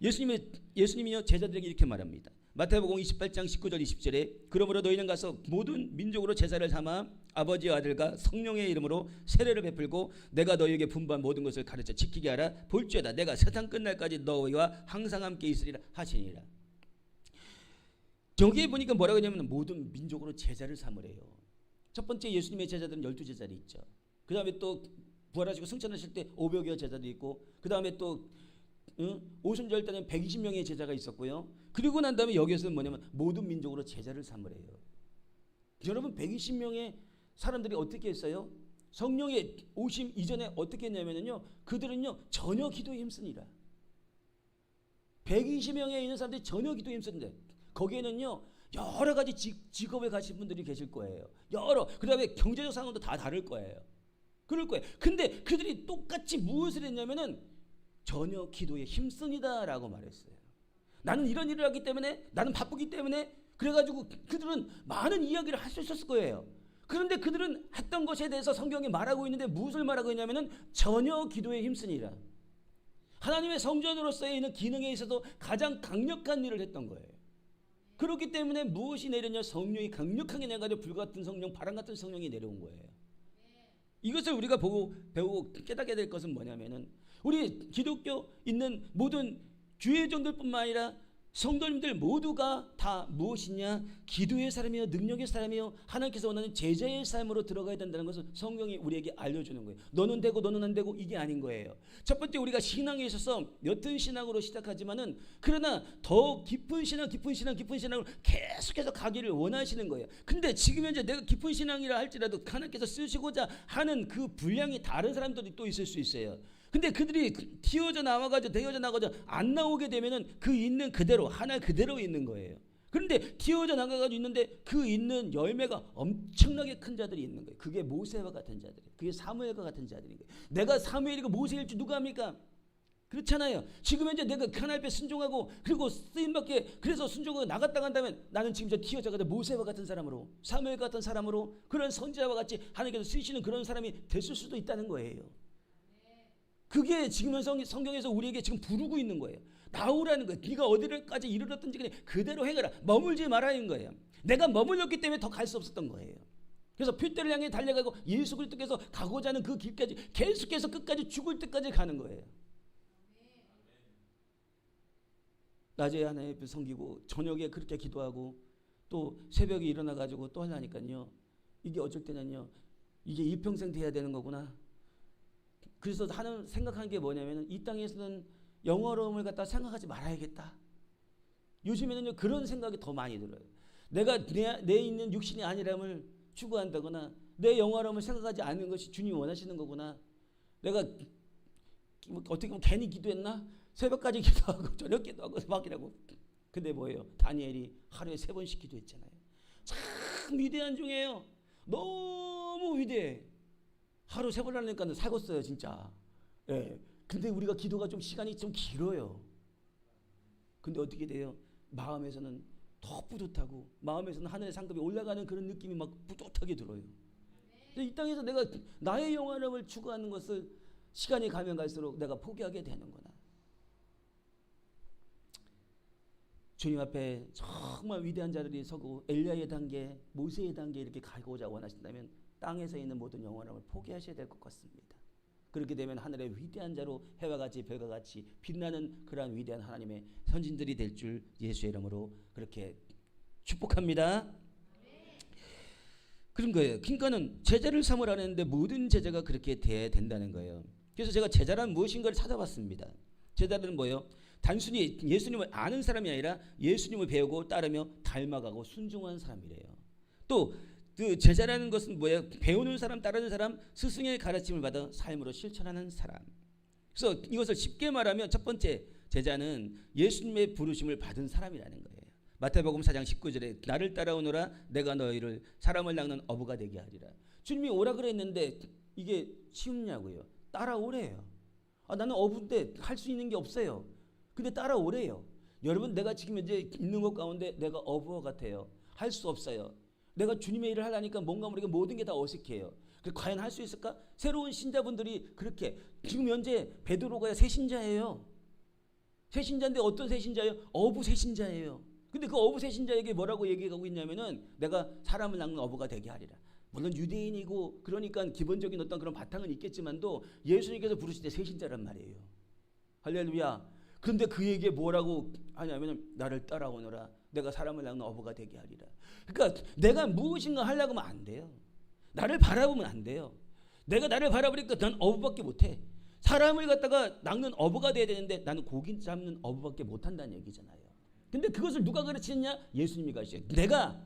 예수님이요 제자들에게 이렇게 말합니다. 마태복음 28장 19절 20절에 그러므로 너희는 가서 모든 민족으로 제사를 삼아 아버지와 아들과 성령의 이름으로 세례를 베풀고 내가 너희에게 분부한 모든 것을 가르쳐 지키게 하라. 볼지어다 내가 세상 끝날까지 너희와 항상 함께 있으리라 하시니라. 여기에 보니까 뭐라고 하냐면 모든 민족으로 제자를 삼으래요. 첫 번째 예수님의 제자들은 12제자리 있죠. 그 다음에 또 부활하시고 승천하실 때 500여 제자도 있고 그 다음에 또 오순절 때는 120명의 제자가 있었고요. 그리고 난 다음에 여기에서는 뭐냐면 모든 민족으로 제자를 삼으래요. 여러분 120명의 사람들이 어떻게 했어요? 성령의 오심 이전에 어떻게 했냐면요. 그들은요 전혀 기도에 힘쓰니라. 120명에 있는 사람들이 전혀 기도에 힘쓰는데 거기에는요 여러 가지 직업에 가신 분들이 계실 거예요. 그 다음에 경제적 상황도 다 다를 거예요. 그럴 거예요. 근데 그들이 똑같이 무엇을 했냐면은 전혀 기도에 힘쓰니다라고 말했어요. 나는 이런 일을 하기 때문에 나는 바쁘기 때문에 그래가지고 그들은 많은 이야기를 할 수 있었을 거예요. 그런데 그들은 했던 것에 대해서 성경이 말하고 있는데 무엇을 말하고 있냐면은 전혀 기도에 힘쓰니라. 하나님의 성전으로서의 있는 기능에 있어서 가장 강력한 일을 했던 거예요. 그렇기 때문에 무엇이 내렸냐? 성령이 강력하게 내가지고 불 같은 성령, 바람 같은 성령이 내려온 거예요. 이것을 우리가 보고 배우고 깨닫게 될 것은 뭐냐면은 우리 기독교 있는 모든 교회종들뿐만 아니라 성도님들 모두가 다 무엇이냐? 기도의 사람이요, 능력의 사람이요, 하나님께서 원하는 제자의 삶으로 들어가야 된다는 것을 성경이 우리에게 알려주는 거예요. 너는 되고 너는 안 되고 이게 아닌 거예요. 첫 번째 우리가 신앙에 있어서 옅은 신앙으로 시작하지만은 그러나 더 깊은 신앙, 깊은 신앙으로 계속해서 가기를 원하시는 거예요. 근데 지금 현재 내가 깊은 신앙이라 할지라도 하나님께서 쓰시고자 하는 그 분량이 다른 사람들이 또 있을 수 있어요. 근데 그들이 튀어져 나와가지고 되어져 나가서 안 나오게 되면은 그 있는 그대로 하나 그대로 있는 거예요. 그런데 튀어져 나가가지고 있는데 그 있는 열매가 엄청나게 큰 자들이 있는 거예요. 그게 모세와 같은 자들, 그게 사무엘과 같은 자들인 거예요. 내가 사무엘이고 모세일 줄 누가 합니까? 그렇잖아요. 지금 현재 내가 하나님 앞에 순종하고 그리고 쓰임받게 그래서 순종하고 나갔다 간다면 나는 지금 저 튀어져가지고 모세와 같은 사람으로, 사무엘 같은 사람으로, 그런 선지자와 같이 하나님께서 쓰시는 그런 사람이 됐을 수도 있다는 거예요. 그게 지금 성경에서 우리에게 지금 부르고 있는 거예요. 나오라는 거예요. 네가 어디까지 이르렀든지 그냥 그대로 행하라. 머물지 말라는 거예요. 내가 머물렀기 때문에 더 갈 수 없었던 거예요. 그래서 핏대를 향해 달려가고 예수 그리스도께서 가고자 하는 그 길까지 계속해서 끝까지 죽을 때까지 가는 거예요. 낮에 하나님 앞에 섬기고 저녁에 그렇게 기도하고 또 새벽에 일어나가지고 또 하려니까요. 이게 어쩔 때는요. 이게 일평생 돼야 되는 거구나. 그래서 하는 생각하는 게 뭐냐면 이 땅에서는 영화로움을 갖다 생각하지 말아야겠다. 요즘에는요 그런 생각이 더 많이 들어요. 내가 내 있는 육신이 아니람을 추구한다거나 내 영화로움을 생각하지 않는 것이 주님이 원하시는 거구나. 내가 어떻게 보면 괜히 기도했나? 새벽까지 기도하고 저녁 기도하고 막이라고. 근데 뭐예요? 다니엘이 하루에 3번씩 기도했잖아요. 참 위대한 중이에요. 너무 위대해. 하루 3번 하니까 사겠어요 진짜. 예. 근데 우리가 기도가 좀 시간이 좀 길어요. 근데 어떻게 돼요? 마음에서는 더 뿌듯하고 마음에서는 하늘의 상급이 올라가는 그런 느낌이 막 뿌듯하게 들어요. 이 땅에서 내가 나의 영화로움을 추구하는 것을 시간이 가면 갈수록 내가 포기하게 되는구나. 주님 앞에 정말 위대한 자들이 서고 엘리야의 단계, 모세의 단계 이렇게 가고자 원하신다면 땅에서 있는 모든 영원함을 포기하셔야 될 것 같습니다. 그렇게 되면 하늘의 위대한 자로 해와 같이 별과 같이 빛나는 그러한 위대한 하나님의 선진들이 될 줄 예수의 이름으로 그렇게 축복합니다. 그런 거예요. 그러니까는 제자를 삼으라 했는데 모든 제자가 그렇게 돼야 된다는 거예요. 그래서 제가 제자란 무엇인가를 찾아봤습니다. 제자는 뭐예요? 단순히 예수님을 아는 사람이 아니라 예수님을 배우고 따르며 닮아가고 순종하는 사람이래요. 또 그 제자라는 것은 뭐예요? 배우는 사람, 따르는 사람, 스승의 가르침을 받아 삶으로 실천하는 사람. 그래서 이것을 쉽게 말하면 첫 번째 제자는 예수님의 부르심을 받은 사람이라는 거예요. 마태복음 4장 19절에 나를 따라오너라 내가 너희를 사람을 낚는 어부가 되게 하리라. 주님이 오라 그랬는데 이게 쉬우냐고요. 따라오래요. 나는 어부인데 할 수 있는 게 없어요. 근데 따라오래요. 여러분 내가 지금 현재 있는 것 가운데 내가 어부와 같아요. 할 수 없어요. 내가 주님의 일을 하려니까 뭔가 모르게 모든 게 다 어색해요. 과연 할 수 있을까? 새로운 신자분들이 그렇게 지금 현재 베드로가 새 신자예요. 새 신자인데 어떤 새 신자예요? 어부 새 신자예요. 근데 그 어부 새 신자에게 뭐라고 얘기하고 있냐면은 내가 사람을 낚는 어부가 되게 하리라. 물론 유대인이고 그러니까 기본적인 어떤 그런 바탕은 있겠지만도 예수님께서 부르실 때 새 신자란 말이에요. 할렐루야. 그런데 그에게 뭐라고 하냐면 나를 따라오너라 내가 사람을 낚는 어부가 되게 하리라. 그러니까 내가 무엇인가 하려고 하면 안 돼요. 나를 바라보면 안 돼요. 내가 나를 바라보니까 난 어부밖에 못해. 사람을 갖다가 낚는 어부가 돼야 되는데 나는 고기 잡는 어부밖에 못한다는 얘기잖아요. 근데 그것을 누가 가르치느냐? 예수님이 가르치죠. 내가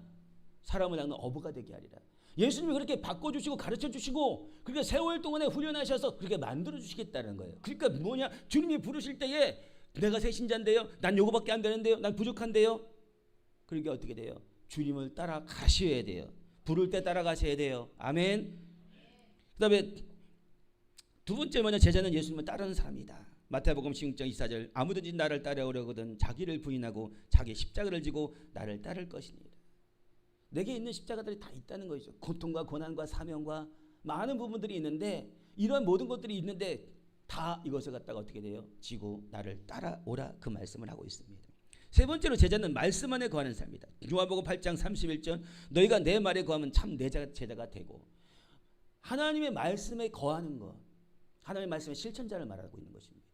사람을 낚는 어부가 되게 하리라. 예수님이 그렇게 바꿔주시고 가르쳐주시고 그렇게 세월 동안에 훈련하셔서 그렇게 만들어주시겠다는 거예요. 그러니까 뭐냐? 주님이 부르실 때에 내가 새 신자인데요. 난 요거밖에 안 되는데요. 난 부족한데요. 그러니까 어떻게 돼요? 주님을 따라가셔야 돼요. 부를 때 따라가셔야 돼요. 아멘. 그 다음에 두 번째 뭐냐? 제자는 예수님을 따르는 사람이다. 마태복음 16장 24절 아무든지 나를 따라오려거든 자기를 부인하고 자기 십자가를 지고 나를 따를 것이니라. 내게 있는 십자가들이 다 있다는 것이죠. 고통과 고난과 사명과 많은 부분들이 있는데 이러한 모든 것들이 있는데 다 이것을 갖다가 어떻게 돼요? 지고 나를 따라오라 그 말씀을 하고 있습니다. 세 번째로 제자는 말씀 안에 거하는 삶이다. 요한복음 8장 31절 너희가 내 말에 거하면 참 내 제자가 되고. 하나님의 말씀에 거하는 것, 하나님의 말씀의 실천자를 말하고 있는 것입니다.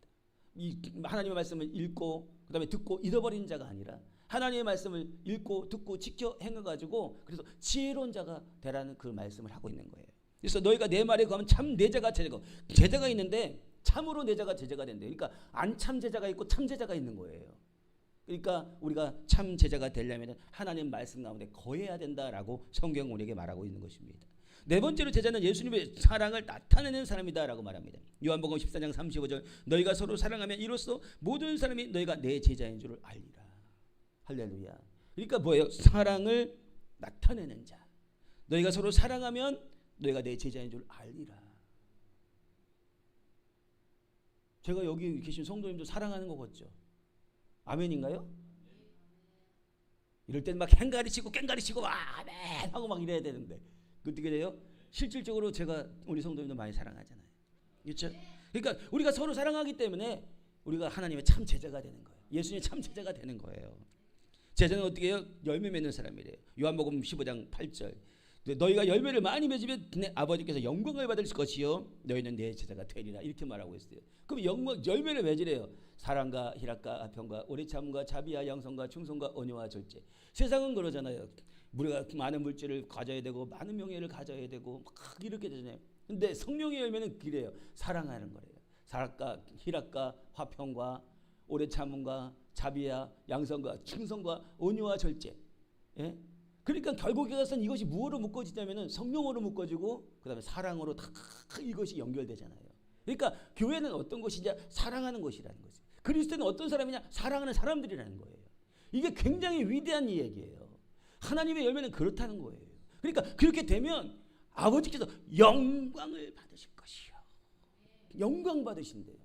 이 하나님의 말씀을 읽고 그다음에 듣고 잃어버린 자가 아니라 하나님의 말씀을 읽고 듣고 지켜 행해가지고 그래서 지혜로운 자가 되라는 그 말씀을 하고 있는 거예요. 그래서 너희가 내 말에 거하면 참 내 제자가 있는데 참으로 내 제자가 된대요. 그러니까 안 참 제자가 있고 참 제자가 있는 거예요. 그러니까 우리가 참 제자가 되려면 하나님 말씀 가운데 거해야 된다라고 성경은 우리에게 말하고 있는 것입니다. 네 번째로 제자는 예수님의 사랑을 나타내는 사람이다라고 말합니다. 요한복음 14장 35절 너희가 서로 사랑하면 이로써 모든 사람이 너희가 내 제자인 줄을 알리라. 할렐루야. 그러니까 뭐예요? 사랑을 나타내는 자. 너희가 서로 사랑하면 너희가 내 제자인 줄 알리라. 제가 여기 계신 성도님도 사랑하는 거 같죠? 아멘인가요? 이럴 때는 막 꽹가리 치고 아멘 하고 막 이래야 되는데 어떻게 돼요? 실질적으로 제가 우리 성도님도 많이 사랑하잖아요. 그렇죠? 그러니까 우리가 서로 사랑하기 때문에 우리가 하나님의 참 제자가 되는 거예요. 예수님의 참 제자가 되는 거예요. 제자는 어떻게 해요? 열매 맺는 사람이래요. 요한복음 15장 8절 너희가 열매를 많이 맺으면 내 아버지께서 영광을 받을 것이요 너희는 내 제자가 되리라 이렇게 말하고 있어요. 그럼 열매를 맺으래요. 사랑과 희락과 아평과 오래참과 자비와 양선과 충성과 온유와 절제. 세상은 그러잖아요. 우리가 많은 물질을 가져야 되고 많은 명예를 가져야 되고 막 이렇게 되잖아요. 근데 성령의 열매는 그래요. 사랑하는 거래요. 사랑과 희락과 화평과 오래 참음과 자비와 양선과 충성과 온유와 절제. 예? 그러니까 결국에 가서는 이것이 무엇으로 묶어지냐면은 성령으로 묶어지고 그다음에 사랑으로 다 이것이 연결되잖아요. 그러니까 교회는 어떤 것이냐? 사랑하는 것이라는 거죠. 그리스도는 어떤 사람이냐? 사랑하는 사람들이라는 거예요. 이게 굉장히 위대한 얘기예요. 하나님의 열매는 그렇다는 거예요. 그러니까 그렇게 되면 아버지께서 영광을 받으실 것이요. 영광 받으신대요.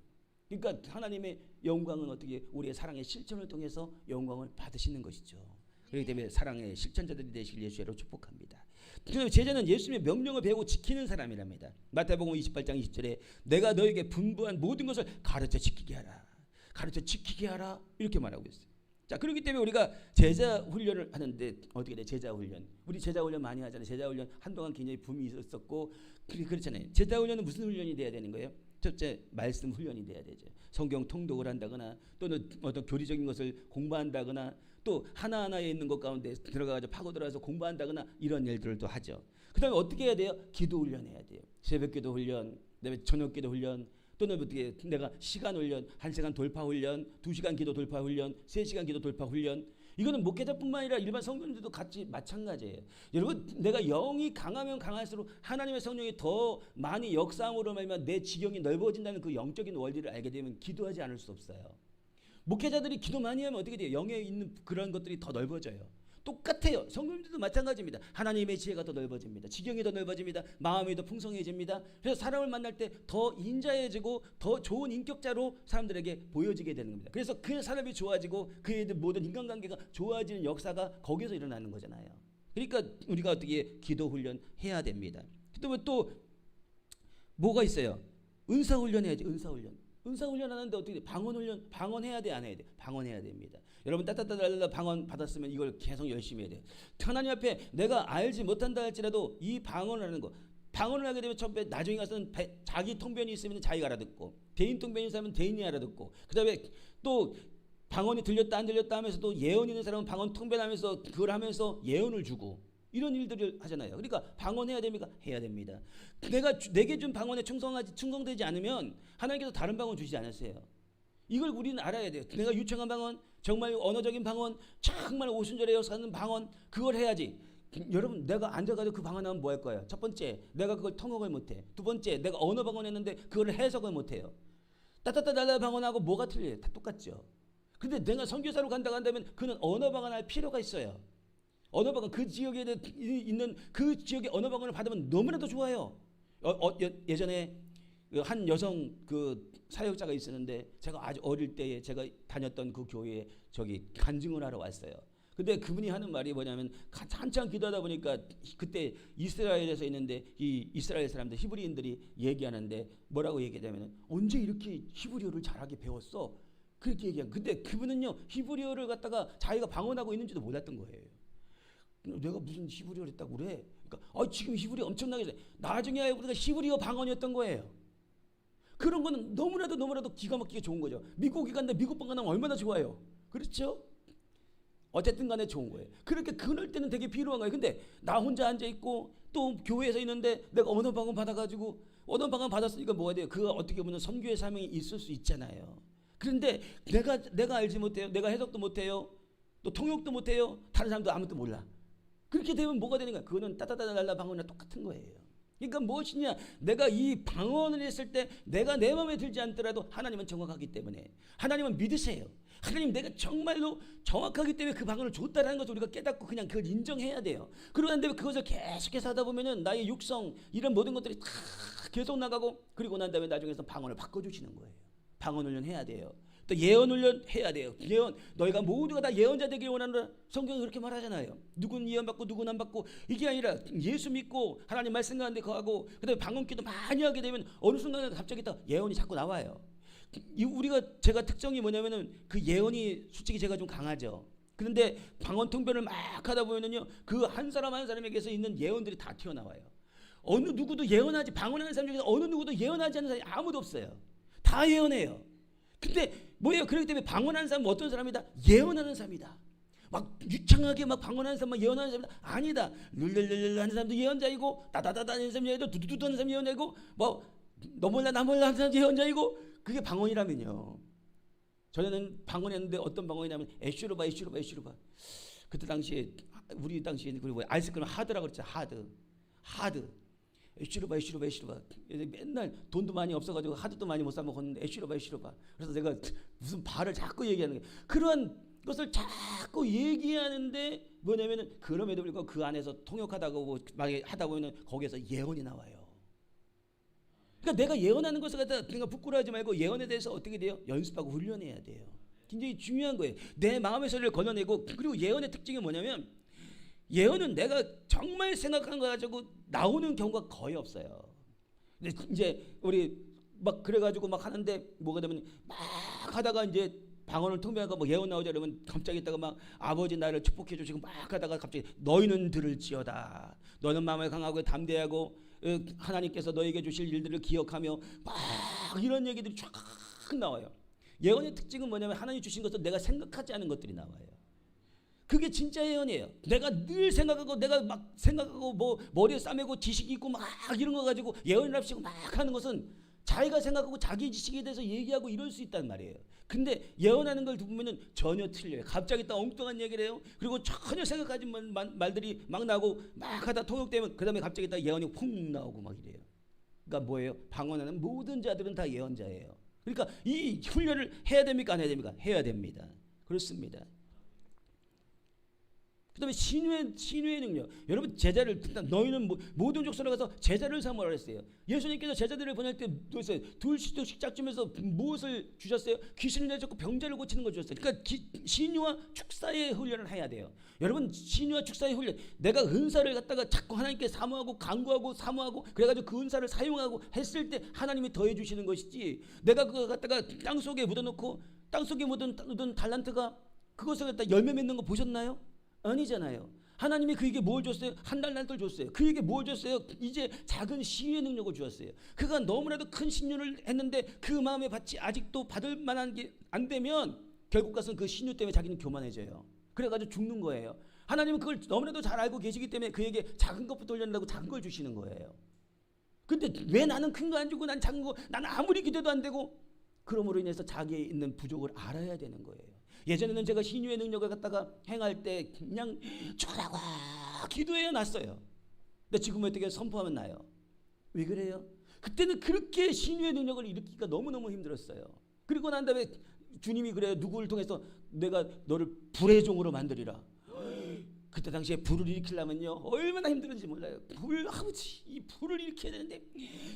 그러니까 하나님의 영광은 어떻게 우리의 사랑의 실천을 통해서 영광을 받으시는 것이죠. 그렇기 때문에 사랑의 실천자들이 되실 예수로 축복합니다. 제자는 예수님의 명령을 배우고 지키는 사람이랍니다. 마태복음 28장 20절에 내가 너에게 분부한 모든 것을 가르쳐 지키게 하라 이렇게 말하고 있어요. 자, 그렇기 때문에 우리가 제자 훈련을 하는데 어떻게 돼? 제자 훈련. 우리 제자 훈련 많이 하잖아요. 제자 훈련 한동안 굉장히 붐이 있었고 그렇잖아요. 제자 훈련은 무슨 훈련이 돼야 되는 거예요? 첫째, 말씀 훈련이 돼야 되죠. 성경 통독을 한다거나 또는 어떤 교리적인 것을 공부한다거나 또 하나하나에 있는 것 가운데 들어가서 파고들어서 공부한다거나 이런 일들도 하죠. 그 다음에 어떻게 해야 돼요? 기도 훈련해야 돼요. 새벽기도 훈련, 그다음에 저녁기도 훈련, 또는 어떻게 내가 시간 훈련, 1시간 돌파 훈련, 2시간 기도 돌파 훈련, 3시간 기도 돌파 훈련. 이거는 목회자뿐만 아니라 일반 성도님들도 같이 마찬가지예요. 여러분, 내가 영이 강하면 강할수록 하나님의 성령이 더 많이 역사함으로 말미암아 내 지경이 넓어진다는 그 영적인 원리를 알게 되면 기도하지 않을 수 없어요. 목회자들이 기도 많이 하면 어떻게 돼요? 영에 있는 그런 것들이 더 넓어져요. 똑같아요. 성도님들도 마찬가지입니다. 하나님의 지혜가 더 넓어집니다. 지경이 더 넓어집니다. 마음이 더 풍성해집니다. 그래서 사람을 만날 때 더 인자해지고 더 좋은 인격자로 사람들에게 보여지게 되는 겁니다. 그래서 그 사람이 좋아지고 그의 모든 인간관계가 좋아지는 역사가 거기서 일어나는 거잖아요. 그러니까 우리가 어떻게 기도 훈련 해야 됩니다. 또 뭐가 있어요? 은사 훈련 해야지. 은사 훈련 하는데 어떻게 돼? 방언해야 돼, 안 해야 돼? 방언해야 됩니다. 여러분 따따따따 방언 받았으면 이걸 계속 열심히 해야 돼. 하나님 앞에 내가 알지 못한다 할지라도 이 방언을 하는 거. 방언을 하게 되면 처음에 나중에 가서는 자기 통변이 있으면 자기가 알아듣고 대인 통변이 있으면 대인이 알아듣고 그다음에 또 방언이 들렸다 안 들렸다 하면서 또 예언 있는 사람은 방언 통변하면서 그걸 하면서 예언을 주고 이런 일들을 하잖아요. 그러니까 방언해야 됩니까? 해야 됩니다. 내게 준 방언에 충성되지 않으면 하나님께서 다른 방언 주시지 않으세요. 이걸 우리는 알아야 돼요. 내가 유창한 방언, 정말 언어적인 방언, 정말 오순절에 여서 하는 방언, 그걸 해야지. 여러분, 내가 앉아가지고 그 방언하면 뭐 할 거예요? 첫 번째, 내가 그걸 통역을 못해. 두 번째, 내가 언어 방언했는데 그걸 해석을 못해요. 따따따따 방언하고 뭐가 틀려요? 다 똑같죠. 근데 내가 선교사로 간다고 한다면 그는 언어 방언할 필요가 있어요. 언어 방언, 그 지역에 있는 그 지역의 언어 방언을 받으면 너무나도 좋아요. 예전에 한 여성 그 사역자가 있었는데 제가 아주 어릴 때에 제가 다녔던 그 교회에 간증을 하러 왔어요. 근데 그분이 하는 말이 뭐냐면 한참 기도하다 보니까 그때 이스라엘에서 있는데 이 이스라엘 사람들 히브리인들이 얘기하는데 뭐라고 얘기하냐면 언제 이렇게 히브리어를 잘하게 배웠어? 그렇게 얘기한. 근데 그분은요 히브리어를 갖다가 자기가 방언하고 있는지도 몰랐던 거예요. 내가 무슨 히브리어를 했다고 그래? 그러니까 지금 히브리어 엄청나게 돼. 나중에 알고 보니까 히브리어 방언이었던 거예요. 그런 거는 너무나도 기가 막히게 좋은 거죠. 미국에 갔는데 미국 방언하면 얼마나 좋아요. 그렇죠? 어쨌든 간에 좋은 거예요. 그렇게 그럴 때는 되게 필요한 거예요. 근데 나 혼자 앉아있고 또 교회에서 있는데 내가 언어 방언 받아가지고 언어 방언 받았으니까 뭐가 돼요? 그가 어떻게 보면 선교의 사명이 있을 수 있잖아요. 그런데 내가 알지 못해요. 내가 해석도 못해요. 또 통역도 못해요. 다른 사람도 아무것도 몰라. 그렇게 되면 뭐가 되는 거야? 그거는 따다다달라 방언이랑 똑같은 거예요. 그러니까 무엇이냐? 내가 이 방언을 했을 때 내가 내 마음에 들지 않더라도 하나님은 정확하기 때문에 하나님은 믿으세요. 하나님 내가 정말로 정확하기 때문에 그 방언을 줬다라는 것을 우리가 깨닫고 그냥 그걸 인정해야 돼요. 그러고 난 다음에 그것을 계속해서 하다 보면은 나의 육성 이런 모든 것들이 다 계속 나가고 그리고 난 다음에 나중에서 방언을 바꿔주시는 거예요. 방언 훈련 해야 돼요. 또 예언 훈련 해야 돼요. 예언 너희가 모두가 다 예언자 되길 원하노라. 성경이 그렇게 말하잖아요. 누군 예언 받고 누군 안 받고 이게 아니라 예수 믿고 하나님 말씀 가운데 거하고 그다음에 방언기도 많이 하게 되면 어느 순간에 갑자기 딱 예언이 자꾸 나와요. 제가 특성이 뭐냐면은 그 예언이 솔직히 제가 좀 강하죠. 그런데 방언 통변을 막 하다 보면은요 그 한 사람 한 사람에게서 있는 예언들이 다 튀어나와요. 어느 누구도 예언하지 방언하는 사람 중에서 어느 누구도 예언하지 않는 사람이 아무도 없어요. 다 예언해요. 근데 뭐예요? 그렇기 때문에 방언하는 사람은 어떤 사람이다? 예언하는 사람이다. 막 유창하게 막 방언하는 사람, 막 예언하는 사람이다. 아니다. 룰룰룰룰 하는 사람도 예언자이고 따다다다 하는 사람도 예언자이고 두두두두 하는 사람도 예언자이고 뭐 너 몰라 나 몰라 하는 사람도 예언자이고 그게 방언이라면요. 전에는 방언했는데 어떤 방언이냐면 에슈르바. 그때 당시에 우리 당시에 그리고 아이스크림 하드라고 그랬죠. 하드. 에슈르바. 맨날 돈도 많이 없어가지고 하드도 많이 못 사 먹었는데 에슈르바. 그래서 제가 무슨 발을 자꾸 얘기하는 거예요. 그러한 것을 자꾸 얘기하는데 뭐냐면은 그럼에도 불구하고 그 안에서 통역하다고 막 하다 보면은 거기에서 예언이 나와요. 그러니까 내가 예언하는 것을 갖다 내가 부끄러워하지 말고 예언에 대해서 어떻게 돼요? 연습하고 훈련해야 돼요. 굉장히 중요한 거예요. 내 마음의 소리를 걸어내고 그리고 예언의 특징이 뭐냐면 예언은 내가 정말 생각한 거 가지고 나오는 경우가 거의 없어요. 근데 이제 우리 막 그래가지고 막 하는데 뭐가 되면 막 하다가 이제 방언을 통변하고 뭐 예언 나오자 그러면 갑자기 있다가 막 아버지 나를 축복해 주시고 막 하다가 갑자기 너희는 들을지어다. 너는 마음을 강하고 담대하고 하나님께서 너에게 주실 일들을 기억하며 막 이런 얘기들이 쫙 나와요. 예언의 특징은 뭐냐면 하나님 주신 것을 내가 생각하지 않은 것들이 나와요. 그게 진짜 예언이에요. 내가 늘 생각하고 내가 막 생각하고 뭐 머리에 싸매고 지식 있고 막 이런 거 가지고 예언이랍시고 막 하는 것은 자기가 생각하고 자기 지식에 대해서 얘기하고 이럴 수 있단 말이에요. 근데 예언하는 걸 보면은 전혀 틀려요. 갑자기 딱 엉뚱한 얘기를 해요. 그리고 전혀 생각하지 말들이 막 나오고 막 하다 통역되면 그 다음에 갑자기 딱 예언이 푹 나오고 막 이래요. 그러니까 뭐예요? 방언하는 모든 자들은 다 예언자예요. 그러니까 이 훈련을 해야 됩니까? 안 해야 됩니까? 해야 됩니다. 그렇습니다. 그 다음에 신유의 능력. 여러분 제자를 너희는 모든 족속에 가서 제자를 삼으라 했어요. 예수님께서 제자들을 보낼 때 둘씩 짝주면서 무엇을 주셨어요? 귀신을 내쫓고 병자를 고치는 걸 주셨어요. 그러니까 신유와 축사의 훈련을 해야 돼요. 여러분 신유와 축사의 훈련. 내가 은사를 갖다가 자꾸 하나님께 사모하고 간구하고 사모하고 그래가지고 그 은사를 사용하고 했을 때 하나님이 더해 주시는 것이지. 내가 그거 갖다가 땅속에 묻어놓고 땅속에 묻은 달란트가 그것을 갖다 열매 맺는 거 보셨나요? 아니잖아요. 하나님이 그에게 뭘 줬어요? 한 달 날들 줬어요. 그에게 뭘 줬어요? 이제 작은 시의 능력을 주었어요. 그가 너무나도 큰 신유를 했는데 그 마음의 밭이 아직도 받을 만한 게 안 되면 결국 가서는 그 신유 때문에 자기는 교만해져요. 그래가지고 죽는 거예요. 하나님은 그걸 너무나도 잘 알고 계시기 때문에 그에게 작은 것부터 올려낸다고 작은 걸 주시는 거예요. 근데 왜 나는 큰 거 안 주고 난 작은 거, 나는 아무리 기도도 안 되고, 그러므로 인해서 자기에 있는 부족을 알아야 되는 거예요. 예전에는 제가 신유의 능력을 갖다가 행할 때 그냥 주라고 기도해야 났어요. 근데 지금은 어떻게 선포하면 나요? 왜 그래요? 그때는 그렇게 신유의 능력을 일으키기가 너무너무 힘들었어요. 그리고 난 다음에 주님이 그래요. 누구를 통해서 내가 너를 불의 종으로 만들리라. 그때 당시에 불을 일으키려면요 얼마나 힘들었는지 몰라요. 이 불을 일으켜야 되는데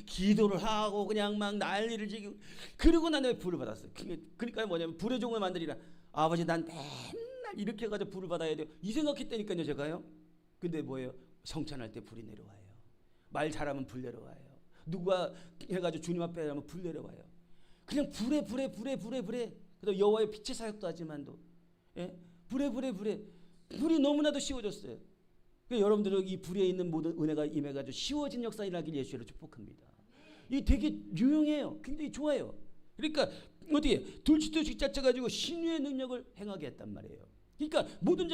기도를 하고 그냥 막 난리를 지기고 그리고 난 다음에 불을 받았어요. 그러니까 뭐냐면 불의 종을 만들리라. 아버지 난 맨날 이렇게 해가지고 불을 받아야 돼요. 이 생각했다니까요 제가요. 근데 뭐예요? 성찬할 때 불이 내려와요. 말 잘하면 불 내려와요. 누가 해가지고 주님 앞에 하면 불 내려와요. 그냥 불에 그래서 여호와의 빛의 사역도 하지만도 예? 불이 너무나도 쉬워졌어요. 그러니까 여러분들은 이 불에 있는 모든 은혜가 임해가지고 쉬워진 역사 일어나길 예수로 축복합니다. 이 되게 유용해요. 굉장히 좋아요. 그러니까 어디에 둘씩 짜쳐가지고 신유의 능력을 행하게 했단 말이에요. 그러니까 모든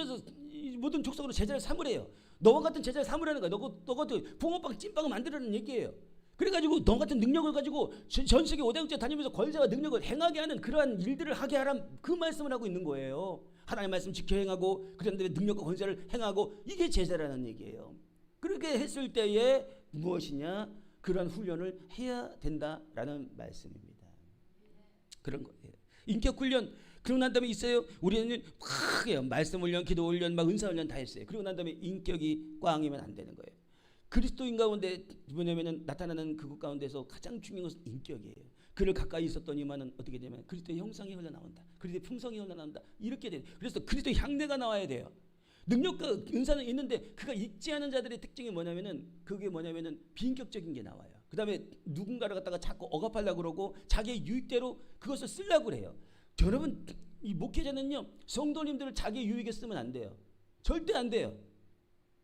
족속으로 제자를 삼으래요. 너와 같은 제자를 삼으라는 거야. 너 같은 붕어빵 찐빵을 만들라는 얘기예요. 그래가지고 너 같은 능력을 가지고 전 세계 5대 국제 다니면서 권세와 능력을 행하게 하는 그러한 일들을 하게 하란 그 말씀을 하고 있는 거예요. 하나님의 말씀 지켜 행하고 그런 다음에 능력과 권세를 행하고 이게 제자라는 얘기예요. 그렇게 했을 때에 무엇이냐? 그런 훈련을 해야 된다라는 말씀입니다. 그런 거예요. 인격 훈련 그러고 난 다음에 있어요. 우리는 막 해요. 말씀 훈련, 기도 훈련, 막 은사 훈련 다 했어요. 그리고 난 다음에 인격이 꽝이면 안 되는 거예요. 그리스도인 가운데 뭐냐면은 나타나는 그것 가운데서 가장 중요한 것은 인격이에요. 그를 가까이 있었더니만은 어떻게 되냐면 그리스도의 형상이 흘러나온다. 그리스도의 품성이 흘러나온다. 이렇게 돼요. 그래서 그리스도의 향내가 나와야 돼요. 능력과 은사는 있는데 그가 있지 않은 자들의 특징이 뭐냐면은 그게 뭐냐면은 비인격적인 게 나와요. 그 다음에 누군가를 갖다가 자꾸 억압하려고 그러고 자기의 유익대로 그것을 쓰려고 그래요. 여러분 이 목회자는요 성도님들을 자기 유익에 쓰면 안 돼요. 절대 안 돼요.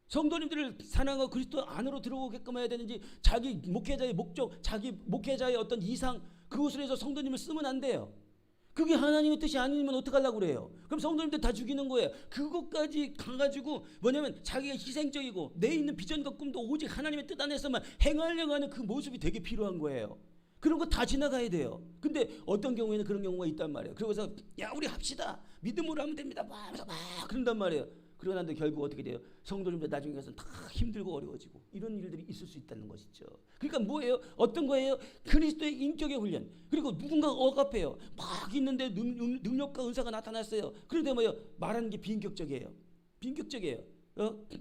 성도님들을 사랑하고 그리스도 안으로 들어오게끔 해야 되는지 자기 목회자의 목적, 자기 목회자의 어떤 이상 그것을 해서 성도님을 쓰면 안 돼요. 그게 하나님의 뜻이 아니면 어떡하려고 그래요? 그럼 성도님들 다 죽이는 거예요. 그것까지 가가지고 뭐냐면 자기가 희생적이고 내 있는 비전과 꿈도 오직 하나님의 뜻 안에서만 행하려고 하는 그 모습이 되게 필요한 거예요. 그런 거 다 지나가야 돼요. 근데 어떤 경우에는 그런 경우가 있단 말이에요. 그러고서 야 우리 합시다. 믿음으로 하면 됩니다. 막 그런단 말이에요. 그러고 난데 결국 어떻게 돼요? 성도님들 나중에 가서 다 힘들고 어려워지고 이런 일들이 있을 수 있다는 것이죠. 그러니까 뭐예요? 어떤 거예요? 그리스도의 인격의 훈련. 그리고 누군가 억압해요. 막 있는데 능력과 은사가 나타났어요. 그런데 뭐예요? 말하는 게 비인격적이에요. 비인격적이에요.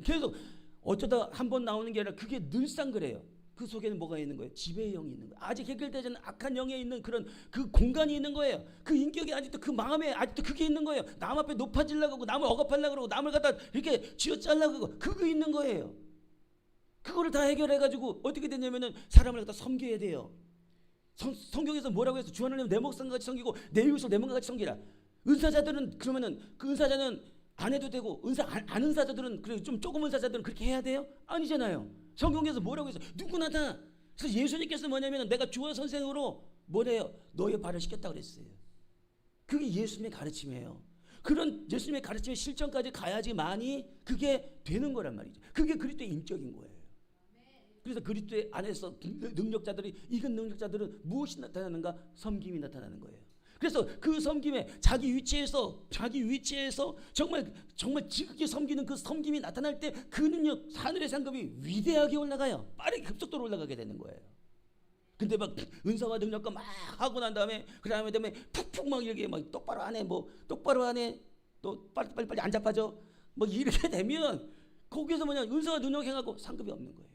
계속 어쩌다 한 번 나오는 게 아니라 그게 늘상 그래요. 그 속에는 뭐가 있는 거예요? 지배의 영이 있는 거예요. 아직 해결되지 않은 악한 영에 있는 그런 그 공간이 있는 거예요. 그 인격이 아직도 그 마음에 아직도 그게 있는 거예요. 남 앞에 높아지려고 하고 남을 억압하려고 그러고 남을 갖다 이렇게 쥐어짜려고 하고 그거 있는 거예요. 그거를 다 해결해가지고 어떻게 되냐면은 사람을 갖다 섬겨야 돼요. 성경에서 뭐라고 해서 주 하나님 내 목숨 같이 섬기고 내 이웃을 내 몸과 같이 섬기라. 은사자들은 그러면은 그 은사자는 안 해도 되고 안 은사자들은 그래 좀 조금 은사자들은 그렇게 해야 돼요? 아니잖아요. 성경에서 뭐라고 해서 누구나 다. 그래서 예수님께서 뭐냐면 내가 주와 선생으로 뭐래요? 너의 발을 씻겼다 그랬어요. 그게 예수님의 가르침이에요. 그런 예수님의 가르침의 실천까지 가야지만이 그게 되는 거란 말이죠. 그게 그리스도의 인격인 거예요. 그래서 그리스도의 안에서 능력자들이 익은 능력자들은 무엇이 나타나는가? 섬김이 나타나는 거예요. 그래서 그 섬김에 자기 위치에서 정말 지극히 섬기는 그 섬김이 나타날 때 그 능력 하늘의 상급이 위대하게 올라가요. 빠르게 급속도로 올라가게 되는 거예요. 근데 막 은사와 능력과 막 하고 난 다음에 그 다음에 푹푹 막 이렇게 막 똑바로 안 해 또 빨리 안 잡아져 뭐 이렇게 되면 거기서 뭐냐 은사와 능력 행하고 상급이 없는 거예요.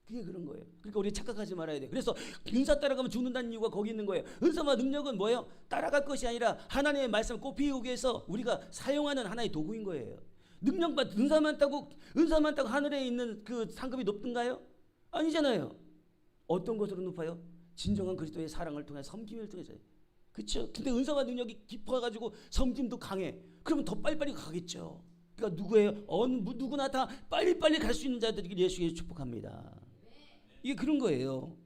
그게 그런 거예요. 그러니까 우리 착각하지 말아야 돼요. 그래서 은사 따라가면 죽는다는 이유가 거기 있는 거예요. 은사와 능력은 뭐예요? 따라갈 것이 아니라 하나님의 말씀을 꼭 피우기 위해서 우리가 사용하는 하나의 도구인 거예요. 능력만 은사만 따고 하늘에 있는 그 상급이 높든가요? 아니잖아요. 어떤 것으로 높아요? 진정한 그리스도의 사랑을 통해 섬김을 통해서요. 그렇죠? 근데 은사와 능력이 깊어가지고 섬김도 강해. 그러면 더 빨리빨리 가겠죠. 그러니까 누구예요? 누구나 다 빨리빨리 갈 수 있는 자들이 예수의 축복합니다. 이게 그런 거예요.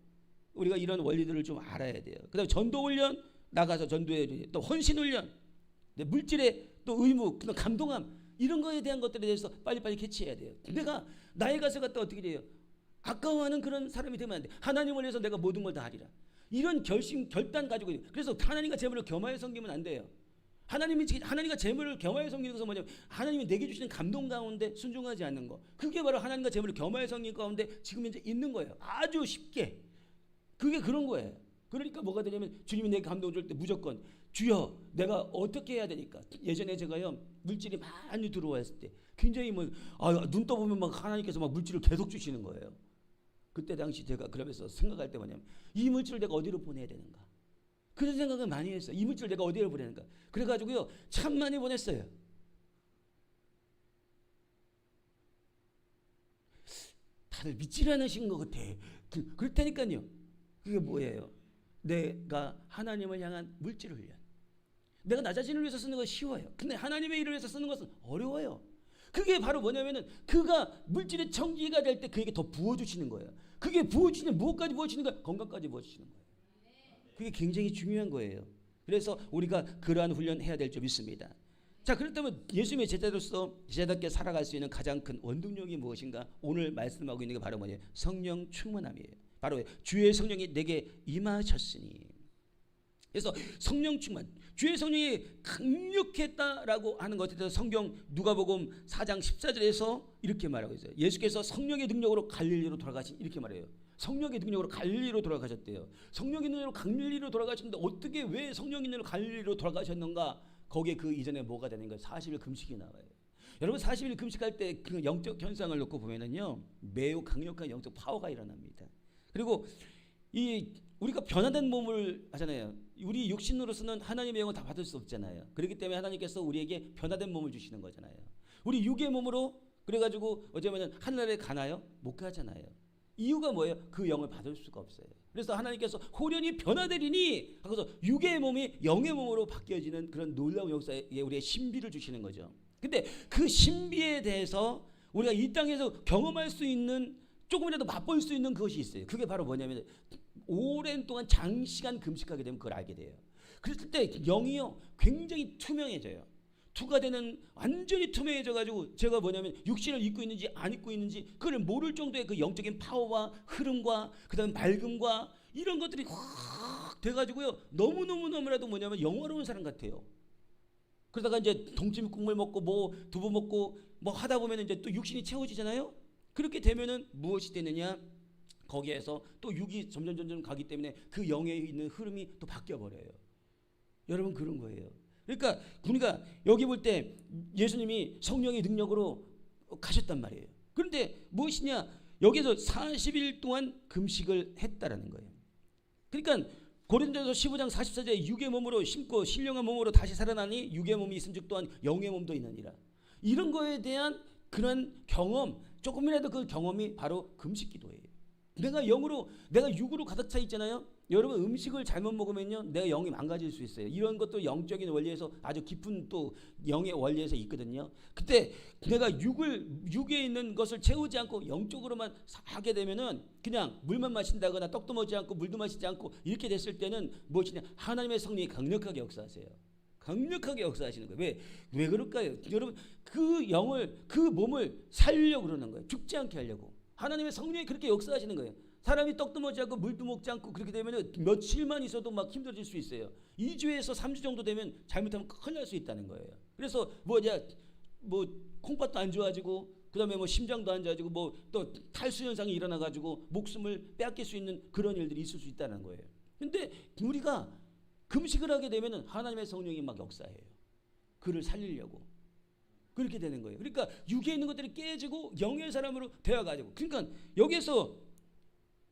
우리가 이런 원리들을 좀 알아야 돼요. 그 다음에 전도훈련 나가서 전도해 또 헌신훈련 물질의 또 의무 또 감동함 이런 거에 대한 것들에 대해서 빨리빨리 캐치해야 돼요. 내가 나의 것을 갖다 어떻게 돼요? 아까워하는 그런 사람이 되면 안 돼. 하나님을 위해서 내가 모든 걸 다 하리라. 이런 결단 가지고 그래서 하나님과 재물을 겸하여 섬기면 안 돼요. 하나님과 재물을 겸하여 섬기는 것은 뭐냐면 하나님이 내게 주시는 감동 가운데 순종하지 않는 거. 그게 바로 하나님과 재물을 겸하여 섬기는 가운데 지금 이제 있는 거예요. 아주 쉽게. 그게 그런 거예요. 그러니까 뭐가 되냐면 주님이 내게 감동 줄 때 무조건 주여 내가 어떻게 해야 되니까. 예전에 제가요 물질이 많이 들어왔을 때 굉장히 눈 떠보면 막 하나님께서 막 물질을 계속 주시는 거예요. 그때 당시 제가 그러면서 생각할 때 뭐냐면 이 물질을 내가 어디로 보내야 되는가. 그런 생각을 많이 했어요. 이 물질을 내가 어디로 보내는가. 그래가지고요 참 많이 보냈어요. 다들 믿질 않으신 것 같아. 그렇다니까요. 그게 뭐예요? 내가 하나님을 향한 물질 훈련. 내가 나 자신을 위해서 쓰는 건 쉬워요. 근데 하나님의 일을 위해서 쓰는 것은 어려워요. 그게 바로 뭐냐면은 그가 물질의 정지가 될 때 그에게 더 부어주시는 거예요. 그게 부어주시는 무엇까지 부어주시는 거예요? 건강까지 부어주시는 거예요. 그게 굉장히 중요한 거예요. 그래서 우리가 그러한 훈련해야 될 줄 믿습니다. 자, 그렇다면 예수님의 제자로서 제자답게 살아갈 수 있는 가장 큰 원동력이 무엇인가? 오늘 말씀하고 있는 게 바로 뭐예요? 성령 충만함이에요. 바로 주의 성령이 내게 임하셨으니. 그래서 성령 충만, 주의 성령이 강력했다라고 하는 것에 대해서 성경 누가복음 4장 14절에서 이렇게 말하고 있어요. 예수께서 성령의 능력으로 갈릴리로 돌아가신, 이렇게 말해요. 성령의 능력으로 갈릴리로 돌아가셨대요. 성령의 능력으로 갈릴리로 돌아가셨는데 어떻게, 왜 성령의 능력으로 갈릴리로 돌아가셨는가? 거기에 그 이전에 뭐가 되는 거예요? 40일 금식이 나와요. 여러분 40일 금식할 때 그 영적 현상을 놓고 보면은요, 매우 강력한 영적 파워가 일어납니다. 그리고 이 우리가 변화된 몸을 하잖아요. 우리 육신으로서는 하나님의 영을 다 받을 수 없잖아요. 그렇기 때문에 하나님께서 우리에게 변화된 몸을 주시는 거잖아요. 우리 육의 몸으로 그래가지고 어쩌면 하늘에 가나요? 못 가잖아요. 이유가 뭐예요? 그 영을 받을 수가 없어요. 그래서 하나님께서 호련히 변화되리니 하고서 육의 몸이 영의 몸으로 바뀌어지는 그런 놀라운 역사에 우리의 신비를 주시는 거죠. 근데 그 신비에 대해서 우리가 이 땅에서 경험할 수 있는, 조금이라도 맛볼 수 있는 그것이 있어요. 그게 바로 뭐냐면 오랜 동안 장시간 금식하게 되면 그걸 알게 돼요. 그랬을 때 영이요 굉장히 투명해져요. 투가 되는, 완전히 투명해져 가지고 제가 뭐냐면 육신을 입고 있는지 안 입고 있는지 그걸 모를 정도의 그 영적인 파워와 흐름과 그다음 맑음과 이런 것들이 확 돼가지고요 너무라도 뭐냐면 영화로운 사람 같아요. 그러다가 이제 동치미 국물 먹고 뭐 두부 먹고 뭐 하다 보면 이제 또 육신이 채워지잖아요. 그렇게 되면은 무엇이 되느냐? 거기에서 또 육이 점점 가기 때문에 그 영에 있는 흐름이 또 바뀌어 버려요. 여러분 그런 거예요. 그러니까 우리가 여기 볼 때 예수님이 성령의 능력으로 가셨단 말이에요. 그런데 무엇이냐? 여기서 40일 동안 금식을 했다라는 거예요. 그러니까 고린도전서 15장 44절에 육의 몸으로 심고 신령한 몸으로 다시 살아나니 육의 몸이 있은즉 또한 영의 몸도 있느니라. 이런 거에 대한 그런 경험, 조금이라도 그 경험이 바로 금식 기도예요. 내가 영으로, 내가 육으로 가득 차 있잖아요. 여러분 음식을 잘못 먹으면요 내가 영이 망가질 수 있어요. 이런 것도 영적인 원리에서 아주 깊은 또 영의 원리에서 있거든요. 그때 내가 육에 있는 것을 채우지 않고 영적으로만 하게 되면은 그냥 물만 마신다거나 떡도 먹지 않고 물도 마시지 않고 이렇게 됐을 때는 무엇이냐? 하나님의 성령이 강력하게 역사하세요. 강력하게 역사하시는 거예요. 왜 그럴까요? 여러분 그 영을, 그 몸을 살리려고 그러는 거예요. 죽지 않게 하려고. 하나님의 성령이 그렇게 역사하시는 거예요. 사람이 떡도 먹지 않고 물도 먹지 않고 그렇게 되면 며칠만 있어도 막 힘들어질 수 있어요. 2주에서 3주 정도 되면 잘못하면 큰일 날 수 있다는 거예요. 그래서 뭐냐, 뭐 콩팥도 안 좋아지고 그다음에 뭐 심장도 안 좋아지고 뭐 또 탈수 현상이 일어나 가지고 목숨을 빼앗길 수 있는 그런 일들이 있을 수 있다는 거예요. 근데 우리가 금식을 하게 되면은 하나님의 성령이 막 역사해요. 그를 살리려고. 그렇게 되는 거예요. 그러니까 육에 있는 것들이 깨지고 영의 사람으로 되어가지고. 그러니까 여기서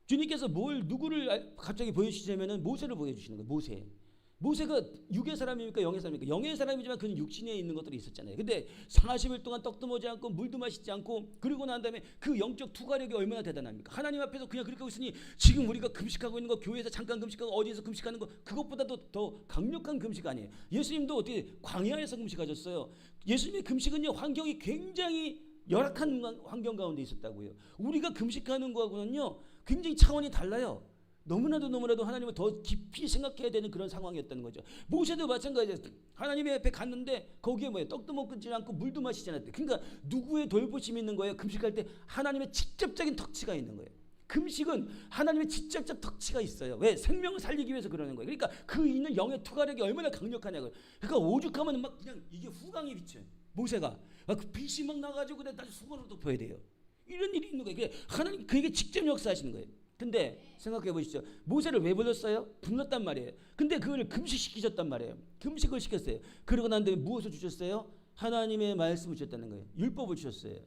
주님께서 누구를 갑자기 보여주시냐면은 모세를 보여주시는 거예요. 모세가 육의 사람입니까? 영의 사람입니까? 영의 사람이지만 그는 육신에 있는 것들이 있었잖아요. 근데 40일 동안 떡도 먹지 않고 물도 마시지 않고 그러고 난 다음에 그 영적 투과력이 얼마나 대단합니까? 하나님 앞에서 그냥 그렇게 하고 있으니 지금 우리가 금식하고 있는 거, 교회에서 잠깐 금식하고 어디에서 금식하는 거, 그것보다도 더 강력한 금식 아니에요. 예수님도 어떻게 광야에서 금식하셨어요? 예수님의 금식은요 환경이 굉장히 열악한 환경 가운데 있었다고요. 우리가 금식하는 거하고는요 굉장히 차원이 달라요. 너무나도 하나님을 더 깊이 생각해야 되는 그런 상황이었다는 거죠. 모세도 마찬가지예요. 하나님의 앞에 갔는데 거기에 뭐예요? 떡도 먹지 않고 물도 마시지 않았대. 그러니까 누구의 돌보심이 있는 거예요? 금식할 때 하나님의 직접적인 턱치가 있는 거예요. 금식은 하나님의 직접적 턱치가 있어요. 왜? 생명을 살리기 위해서 그러는 거예요. 그러니까 그 있는 영의 투과력이 얼마나 강력하냐고요. 그러니까 오죽하면 막 그냥 이게 후광이 비쳐요. 모세가 그 빛이 막 나가지고 나중에 수건으로 덮어야 돼요. 이런 일이 있는 거예요. 하나님 그에게 직접 역사하시는 거예요. 근데 생각해 보시죠. 모세를 왜 불렀어요? 불렀단 말이에요. 근데 그걸 금식시키셨단 말이에요. 금식을 시켰어요. 그러고 난 다음에 무엇을 주셨어요? 하나님의 말씀을 주셨다는 거예요. 율법을 주셨어요.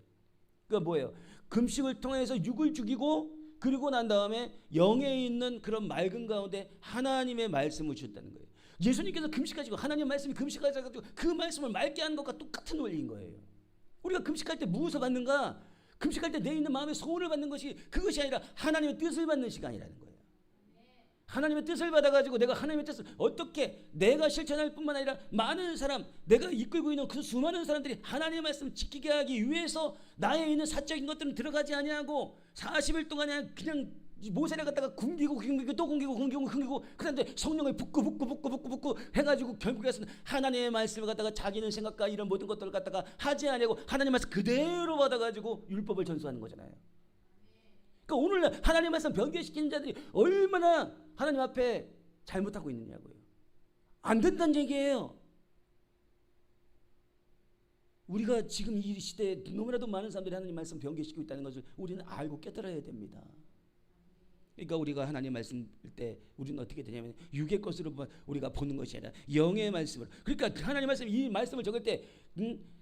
그러니까 뭐예요? 금식을 통해서 육을 죽이고 그리고 난 다음에 영에 있는 그런 맑은 가운데 하나님의 말씀을 주셨다는 거예요. 예수님께서 금식하시고 하나님의 말씀이 금식하셔가지고 그 말씀을 맑게 하는 것과 똑같은 원리인 거예요. 우리가 금식할 때 무엇을 받는가? 금식할 때 내 있는 마음의 소원을 받는 것이, 그것이 아니라 하나님의 뜻을 받는 시간이라는 거예요. 하나님의 뜻을 받아가지고 내가 하나님의 뜻을 어떻게 내가 실천할 뿐만 아니라 많은 사람, 내가 이끌고 있는 그 수많은 사람들이 하나님의 말씀 지키게 하기 위해서 나에 있는 사적인 것들은 들어가지 아니하고 40일 동안 그냥 모세를 갖다가 굶기고 또 굶기고 그런데 성령을 붓고 해가지고 결국에는 하나님의 말씀을 갖다가 자기는 생각과 이런 모든 것들을 갖다가 하지 아니하고 하나님의 말씀 그대로 받아가지고 율법을 전수하는 거잖아요. 그러니까 오늘 하나님의 말씀 변개시키는 자들이 얼마나 하나님 앞에 잘못하고 있느냐고요. 안 된다는 얘기예요. 우리가 지금 이 시대에 너무나도 많은 사람들이 하나님 말씀 변개시키고 있다는 것을 우리는 알고 깨달아야 됩니다. 그러니까 우리가 하나님 말씀일 때 우리는 어떻게 되냐면 육의 것으로 우리가 보는 것이 아니라 영의 말씀으로. 그러니까 하나님 말씀 이 말씀을 적을 때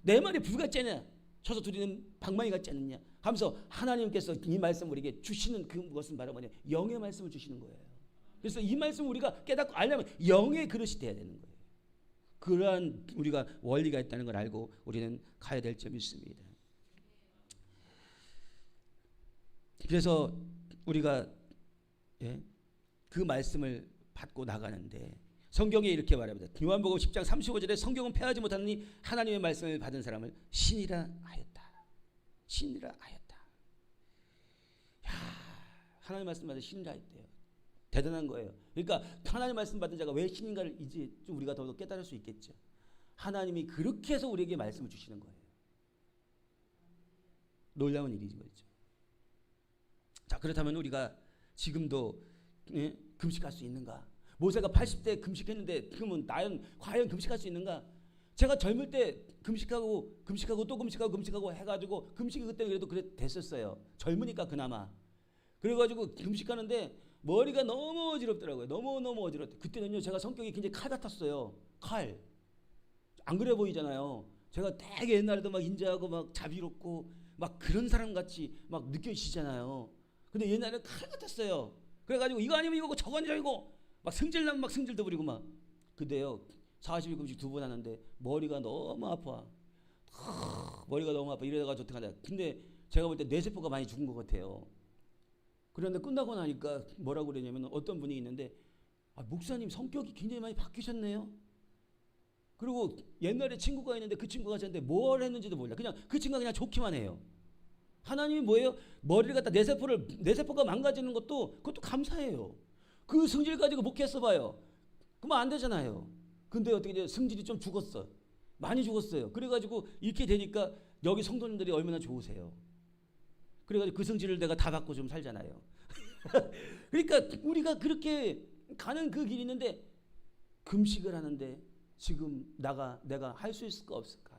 내 말이 불 같지 않냐, 쳐서 두리는 방망이 같지 않느냐 하면서 하나님께서 이 말씀을 우리에게 주시는 그것은 바로 뭐냐, 영의 말씀을 주시는 거예요. 그래서 이 말씀을 우리가 깨닫고 알려면 영의 그릇이 돼야 되는 거예요. 그러한 우리가 원리가 있다는 걸 알고 우리는 가야 될 점이 있습니다. 그래서 우리가 그 말씀을 받고 나가는데 성경에 이렇게 말합니다. 요한복음 10장 35절에 성경은 폐하지 못하느니 하나님의 말씀을 받은 사람을 신이라 하였다. 신이라 하였다. 야, 하나님의 말씀 받은 신이라 했대요. 대단한 거예요. 그러니까 하나님의 말씀 받은 자가 왜 신인가를 이제 좀 우리가 더 깨달을 수 있겠죠. 하나님이 그렇게 해서 우리에게 말씀을 주시는 거예요. 놀라운 일인 거죠. 자, 그렇다면 우리가 지금도 금식할 수 있는가? 모세가 80대 금식했는데 그러면 나는 과연 금식할 수 있는가? 제가 젊을 때 금식하고 또 금식하고 해가지고 금식이 그때 그래도 그래 됐었어요. 젊으니까 그나마. 그래가지고 금식하는데 머리가 너무 어지럽더라고요. 너무 어지럽대. 그때는요 제가 성격이 굉장히 칼 같았어요. 칼. 안 그래 보이잖아요. 제가 되게 옛날에도 막 인자하고 막 자비롭고 막 그런 사람 같이 막 느껴지잖아요. 근데 옛날에는 칼 같았어요. 그래가지고 이거 아니면 이거고 저거 아니면 이거 막 승질나면 막 승질도 부리고 막. 근데요 40일 금식 2번 하는데 머리가 너무 아파. 머리가 너무 아파. 이래가지고 어떡하냐. 근데 제가 볼 때 뇌세포가 많이 죽은 것 같아요. 그런데 끝나고 나니까 뭐라고 그러냐면 어떤 분이 있는데 목사님 성격이 굉장히 많이 바뀌셨네요. 그리고 옛날에 친구가 있는데 그 친구가 저한테 뭘 했는지도 몰라. 그냥 그 친구가 그냥 좋기만 해요. 하나님이 뭐예요? 머리를 갖다 뇌세포가 망가지는 그것도 감사해요. 그 성질 가지고 목회했어 봐요. 그러면 안 되잖아요. 근데 어떻게 돼요? 성질이 좀 죽었어. 많이 죽었어요. 그래가지고 이렇게 되니까 여기 성도님들이 얼마나 좋으세요. 그래가지고 그 성질을 내가 다 받고 좀 살잖아요. 그러니까 우리가 그렇게 가는 그 길이 있는데 금식을 하는데 지금 내가 할 수 있을까 없을까?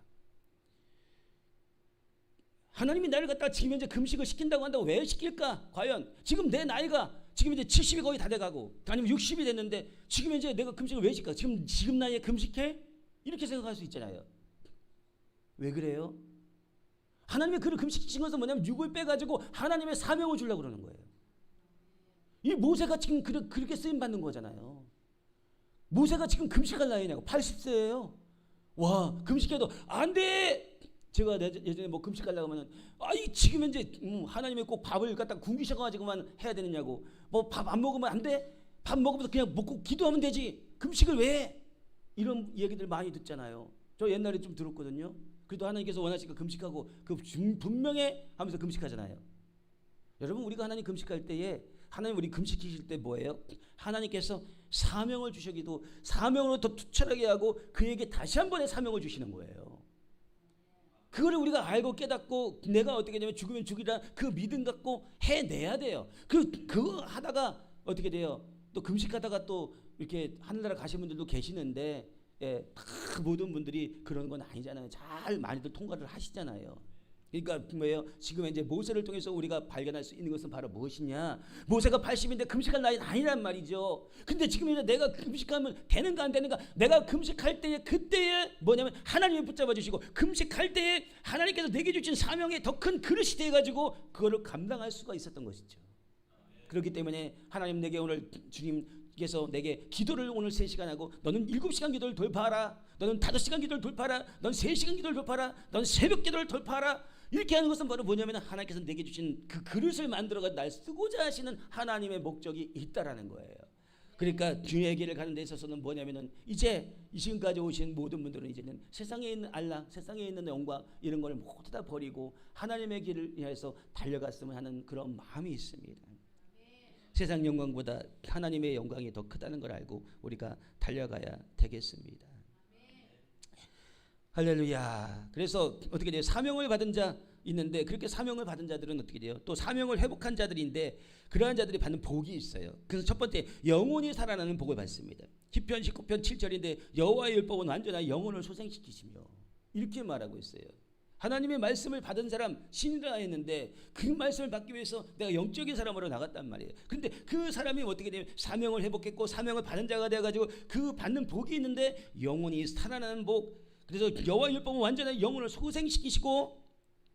하나님이 나를 갖다가 지금 현재 금식을 시킨다고 한다고 왜 시킬까? 과연 지금 내 나이가 지금 이제 70이 거의 다 돼가고 아니면 60이 됐는데 지금 현재 내가 금식을 왜 시킬까? 지금 나이에 금식해? 이렇게 생각할 수 있잖아요. 왜 그래요? 하나님의 그를 금식시킨 것은 뭐냐면 육을 빼가지고 하나님의 사명을 주려고 그러는 거예요. 이 모세가 지금 그렇게 쓰임 받는 거잖아요. 모세가 지금 금식할 나이냐고. 80세예요. 와, 금식해도 안 돼. 제가 예전에 뭐 금식하려고 하면 지금 현재 하나님의 꼭 밥을 갖다 굶기셔가지고만 해야 되느냐고. 뭐 밥 안 먹으면 안 돼? 밥 먹으면서 그냥 먹고 기도하면 되지. 금식을 왜 해? 이런 얘기들 많이 듣잖아요. 저 옛날에 좀 들었거든요. 그래도 하나님께서 원하시니까 금식하고 그 분명해 하면서 금식하잖아요. 여러분 우리가 하나님 금식할 때에 하나님 우리 금식하실 때 뭐예요? 하나님께서 사명을 주시기도 사명으로 더 투철하게 하고 그에게 다시 한 번의 사명을 주시는 거예요. 그거를 우리가 알고 깨닫고 내가 어떻게 되면 죽으면 죽이라 그 믿음 갖고 해내야 돼요. 그거 하다가 어떻게 돼요? 또 금식하다가 또 이렇게 하늘나라 가신 분들도 계시는데 다 모든 분들이 그런 건 아니잖아요. 잘 많이들 통과를 하시잖아요. 그러니까 뭐예요? 지금 이제 모세를 통해서 우리가 발견할 수 있는 것은 바로 무엇이냐? 모세가 80인데 금식할 나이는 아니란 말이죠. 근데 지금 이제 내가 금식하면 되는가 안 되는가? 내가 금식할 때에 그때에 뭐냐면 하나님이 붙잡아 주시고 금식할 때에 하나님께서 내게 주신 사명에 더 큰 그릇이 돼 가지고 그거를 감당할 수가 있었던 것이죠. 그렇기 때문에 하나님 내게 오늘 주님께서 내게 기도를 오늘 3시간 하고 너는 7시간 기도를 돌파하라. 너는 5시간 기도를 돌파하라. 넌 3시간 기도를 돌파하라. 넌 새벽 기도를 돌파하라. 이렇게 하는 것은 바로 뭐냐면 하나님께서 내게 주신 그 그릇을 만들어가 날 쓰고자 하시는 하나님의 목적이 있다라는 거예요. 그러니까 주의 길을 가는 데 있어서는 뭐냐면은 이제 지금까지 오신 모든 분들은 이제는 세상에 있는 알라, 세상에 있는 영광 이런 걸 모두 다 버리고 하나님의 길을 위해서 달려갔으면 하는 그런 마음이 있습니다. 세상 영광보다 하나님의 영광이 더 크다는 걸 알고 우리가 달려가야 되겠습니다. 할렐루야. 그래서 어떻게 돼요? 사명을 받은 자 있는데 그렇게 사명을 받은 자들은 어떻게 돼요? 또 사명을 회복한 자들인데 그러한 자들이 받는 복이 있어요. 그래서 첫 번째 영혼이 살아나는 복을 받습니다. 시편 19편 7절인데 여호와의 율법은 완전한 영혼을 소생시키시며 이렇게 말하고 있어요. 하나님의 말씀을 받은 사람 신이라 했는데 그 말씀을 받기 위해서 내가 영적인 사람으로 나갔단 말이에요. 근데 그 사람이 어떻게 되면 사명을 회복했고 사명을 받은 자가 되어가지고 그 받는 복이 있는데 영혼이 살아나는 복. 그래서 여호와의 율법은 완전한 영혼을 소생시키시고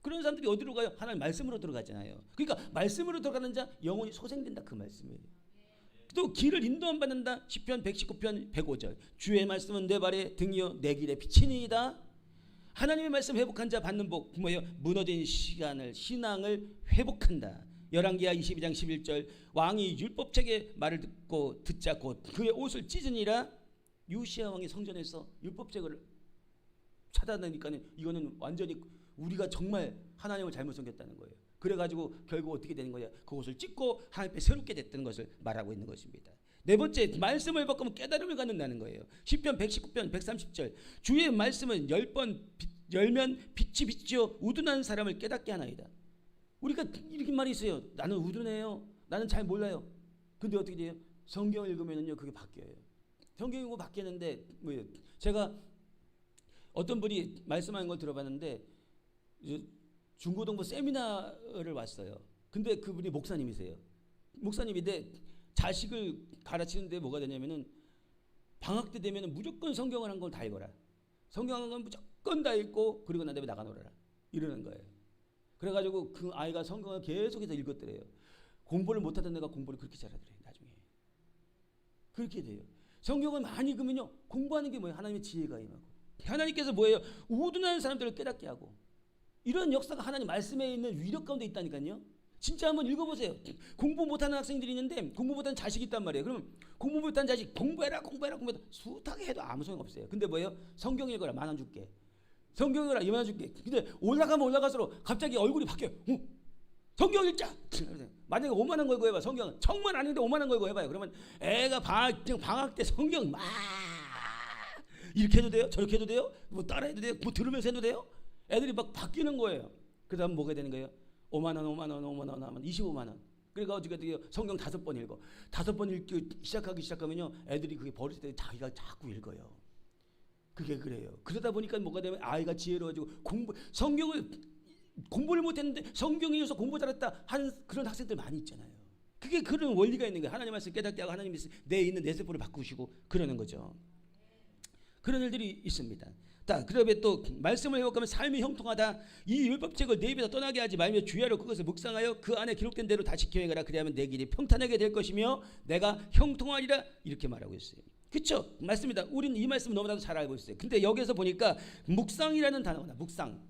그런 사람들이 어디로 가요? 하나님 말씀으로 들어가잖아요. 그러니까 말씀으로 들어가는 자 영혼이 소생된다 그 말씀이에요. 또 길을 인도함 받는다. 시편 119편 105절 주의 말씀은 내 발의 등이요 내 길의 빛이니이다. 하나님의 말씀 회복한 자 받는 복 뭐예요? 무너진 신앙을 회복한다. 열왕기하 22장 11절 왕이 율법책의 말을 듣자 곧 그의 옷을 찢으니라. 요시야 왕이 성전에서 율법책을 찾아내니까 이거는 완전히 우리가 정말 하나님을 잘못 섬겼다는 거예요. 그래가지고 결국 어떻게 되는 거예요? 그것을 찢고 하나님 앞에 새롭게 됐다는 것을 말하고 있는 것입니다. 네 번째 말씀을 바꾸면 깨달음을 갖는다는 거예요. 시편 119편 130절 주의 말씀은 열면 빛이 비치어 우둔한 사람을 깨닫게 하나이다. 우리가 이렇게 말이 있어요. 나는 우둔해요. 나는 잘 몰라요. 근데 어떻게 돼요? 성경을 읽으면요 그게 바뀌어요. 성경 읽고 바뀌는데 뭐예요? 제가 어떤 분이 말씀하는 걸 들어봤는데 중고등부 세미나를 왔어요. 근데 그분이 목사님이세요. 목사님인데 자식을 가르치는데 뭐가 되냐면은 방학 때 되면은 무조건 성경을 한 걸 다 읽어라. 성경 한 건 무조건 다 읽고 그리고 난 다음에 나가놀아라. 이러는 거예요. 그래가지고 그 아이가 성경을 계속해서 읽었더래요. 공부를 못하던 애가 공부를 그렇게 잘하더래요. 나중에. 그렇게 돼요. 성경을 많이 읽으면요. 공부하는 게 뭐예요? 하나님의 지혜가 임하고. 하나님께서 뭐예요? 우둔한 사람들을 깨닫게 하고. 이런 역사가 하나님 말씀에 있는 위력 가운데 있다니까요. 진짜 한번 읽어보세요. 공부 못하는 학생들이 있는데 공부 못하는 자식이 있단 말이에요. 그러면 공부 못하는 자식 공부해라 숱하게 해도 아무 소용 없어요. 근데 뭐예요? 성경 읽어라 10,000원 줄게. 성경 읽어라 20,000원 줄게. 근데 올라가면 올라갈수록 갑자기 얼굴이 바뀌어요. 성경 읽자. 만약에 50,000원 걸고 해봐. 성경 정말 아닌데 50,000원 걸고 해봐요. 그러면 애가 방학 때 성경 막 이렇게 해도 돼요? 저렇게 해도 돼요? 뭐 따라해도 돼요? 뭐 들으면서 해도 돼요? 애들이 막 바뀌는 거예요. 그 다음 뭐가 되는 거예요? 5만 원 하면 25만 원. 그러니까 어떻게 성경 5번 읽어. 5번 읽기 시작하면요, 애들이 그게 버릴 때 자기가 자꾸 읽어요. 그게 그래요. 그러다 보니까 뭐가 되면 아이가 지혜로워지고 성경을 공부를 못했는데 성경에 의해서 공부 잘했다 하는 그런 학생들 많이 있잖아요. 그게 그런 원리가 있는 거예요. 하나님 말씀 깨닫게 하고 하나님 내 있는 내 세포를 바꾸시고 그러는 거죠. 그런 일들이 있습니다. 그다음에 또 말씀을 회복하면 삶이 형통하다. 이 율법책을 내 입에서 떠나게 하지 말며 주야로 그것을 묵상하여 그 안에 기록된 대로 다시 기행하라. 그리하면 내 길이 평탄하게 될 것이며 내가 형통하리라. 이렇게 말하고 있어요. 그렇죠? 맞습니다. 우리는 이 말씀 너무나도 잘 알고 있어요. 근데 여기서 보니까 묵상이라는 단어가 묵상.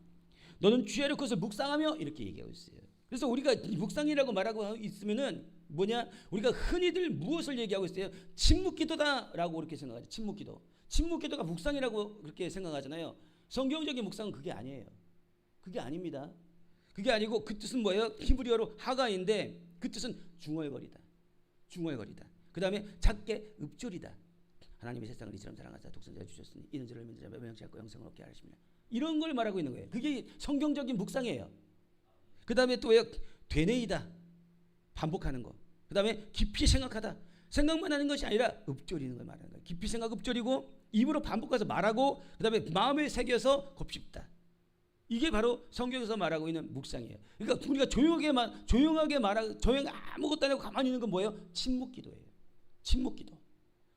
너는 주야로 그것을 묵상하며 이렇게 얘기하고 있어요. 그래서 우리가 묵상이라고 말하고 있으면은 뭐냐? 우리가 흔히들 무엇을 얘기하고 있어요? 침묵기도다라고 그렇게 생각하죠. 침묵기도. 침묵기도가 묵상이라고 그렇게 생각하잖아요. 성경적인 묵상은 그게 아니에요. 그게 아닙니다. 그게 아니고 그 뜻은 뭐예요? 히브리어로 하가인데 그 뜻은 중얼거리다. 중얼거리다. 그 다음에 작게 읊조리다. 하나님이 세상을 이처럼 사랑하사 독생자를 주셨으니 이는 저를 믿는 자가 멸망치 않고 영생을 얻게 하시며 이런 걸 말하고 있는 거예요. 그게 성경적인 묵상이에요. 그 다음에 또 되뇌이다. 반복하는 거. 그 다음에 깊이 생각하다. 생각만 하는 것이 아니라 읊조리는 걸 말하는 거예요. 깊이 생각 읍조리고 입으로 반복해서 말하고 그 다음에 마음에 새겨서 곱씹다. 이게 바로 성경에서 말하고 있는 묵상이에요. 그러니까 우리가 조용하게 말하고 아무것도 안 하고 가만히 있는 건 뭐예요? 침묵기도예요. 침묵기도.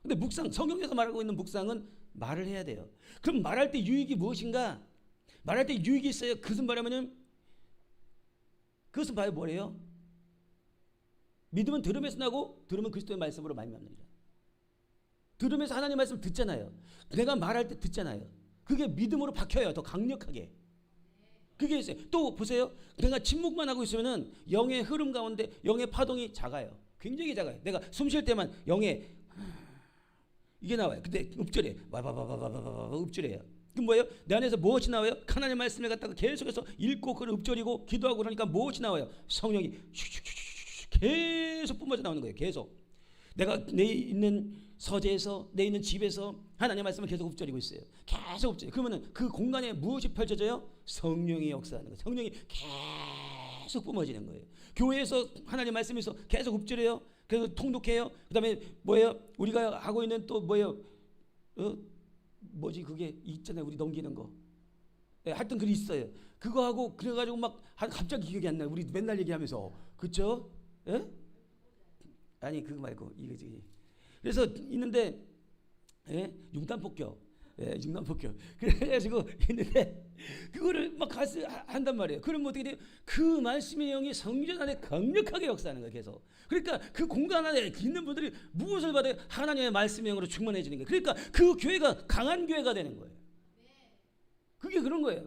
근데 묵상, 성경에서 말하고 있는 묵상은 말을 해야 돼요. 그럼 말할 때 유익이 무엇인가? 말할 때 유익이 있어요. 그것은 말하면은 그것은 봐요 뭐래요? 믿음은 들음에서 나고 들음은 그리스도의 말씀으로 말미암느니라. 들으면서 하나님 말씀 듣잖아요. 내가 말할 때 듣잖아요. 그게 믿음으로 박혀요. 더 강력하게. 그게 있어요. 또 보세요. 내가 침묵만 하고 있으면은 영의 흐름 가운데 영의 파동이 작아요. 굉장히 작아요. 내가 숨 쉴 때만 영의 이게 나와요. 근데 읍절해. 와바바바바바바 읍절해요. 그럼 뭐예요? 내 안에서 무엇이 나와요? 하나님의 말씀을 갖다가 계속해서 읽고 그걸 읍절이고 기도하고 그러니까 무엇이 나와요? 성령이 계속 뿜어져 나오는 거예요. 계속. 내가 내 있는 서재에서 내 있는 집에서 하나님의 말씀을 계속 읊조리고 있어요. 계속 읊조리. 그러면은 그 공간에 무엇이 펼쳐져요? 성령이 역사하는 거예요. 성령이 계속 뿜어지는 거예요. 교회에서 하나님의 말씀에서 계속 읊조려요. 그래서 통독해요. 그다음에 뭐예요? 우리가 하고 있는 또 뭐예요? 뭐지 그게 있잖아요. 우리 넘기는 거. 네, 하여튼 그게 있어요. 그거 하고 그래가지고 막 갑자기 기억이 안 나요. 우리 맨날 얘기하면서 그렇죠? 예? 아니 그거 말고 이거지. 그래서 있는데 융단폭격, 융단폭격. 그래가지고 있는데 그거를 막 가서 한단 말이에요. 그러면 어떻게 돼요? 그 말씀의 영이 성전 안에 강력하게 역사하는 거예요. 계속. 그러니까 그 공간 안에 있는 분들이 무엇을 받아요? 하나님의 말씀의 영으로 충만해지는 거예요. 그러니까 그 교회가 강한 교회가 되는 거예요. 그게 그런 거예요.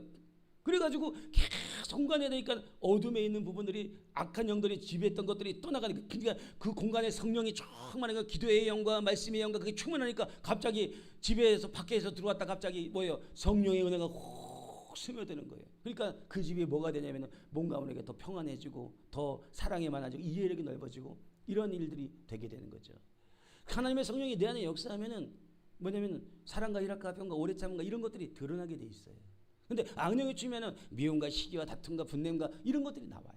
그래가지고 계속 공간에 되니까 어둠에 있는 부분들이 악한 영들이 지배했던 것들이 떠나가니까 그러니까 그 공간에 성령이 충만하니까 기도의 영과 말씀의 영과 그게 충만하니까 갑자기 집에서 밖에서 들어왔다 갑자기 뭐예요? 성령의 은혜가 확 스며드는 거예요. 그러니까 그 집이 뭐가 되냐면 뭔가 우리에게 더 평안해지고 더 사랑이 많아지고 이해력이 넓어지고 이런 일들이 되게 되는 거죠. 하나님의 성령이 내 안에 역사하면은 뭐냐면 사랑과 희락과 평과 오래 참음과 이런 것들이 드러나게 돼 있어요. 근데 악령이 치면은 미움과 시기와 다툼과 분냄과 이런 것들이 나와요.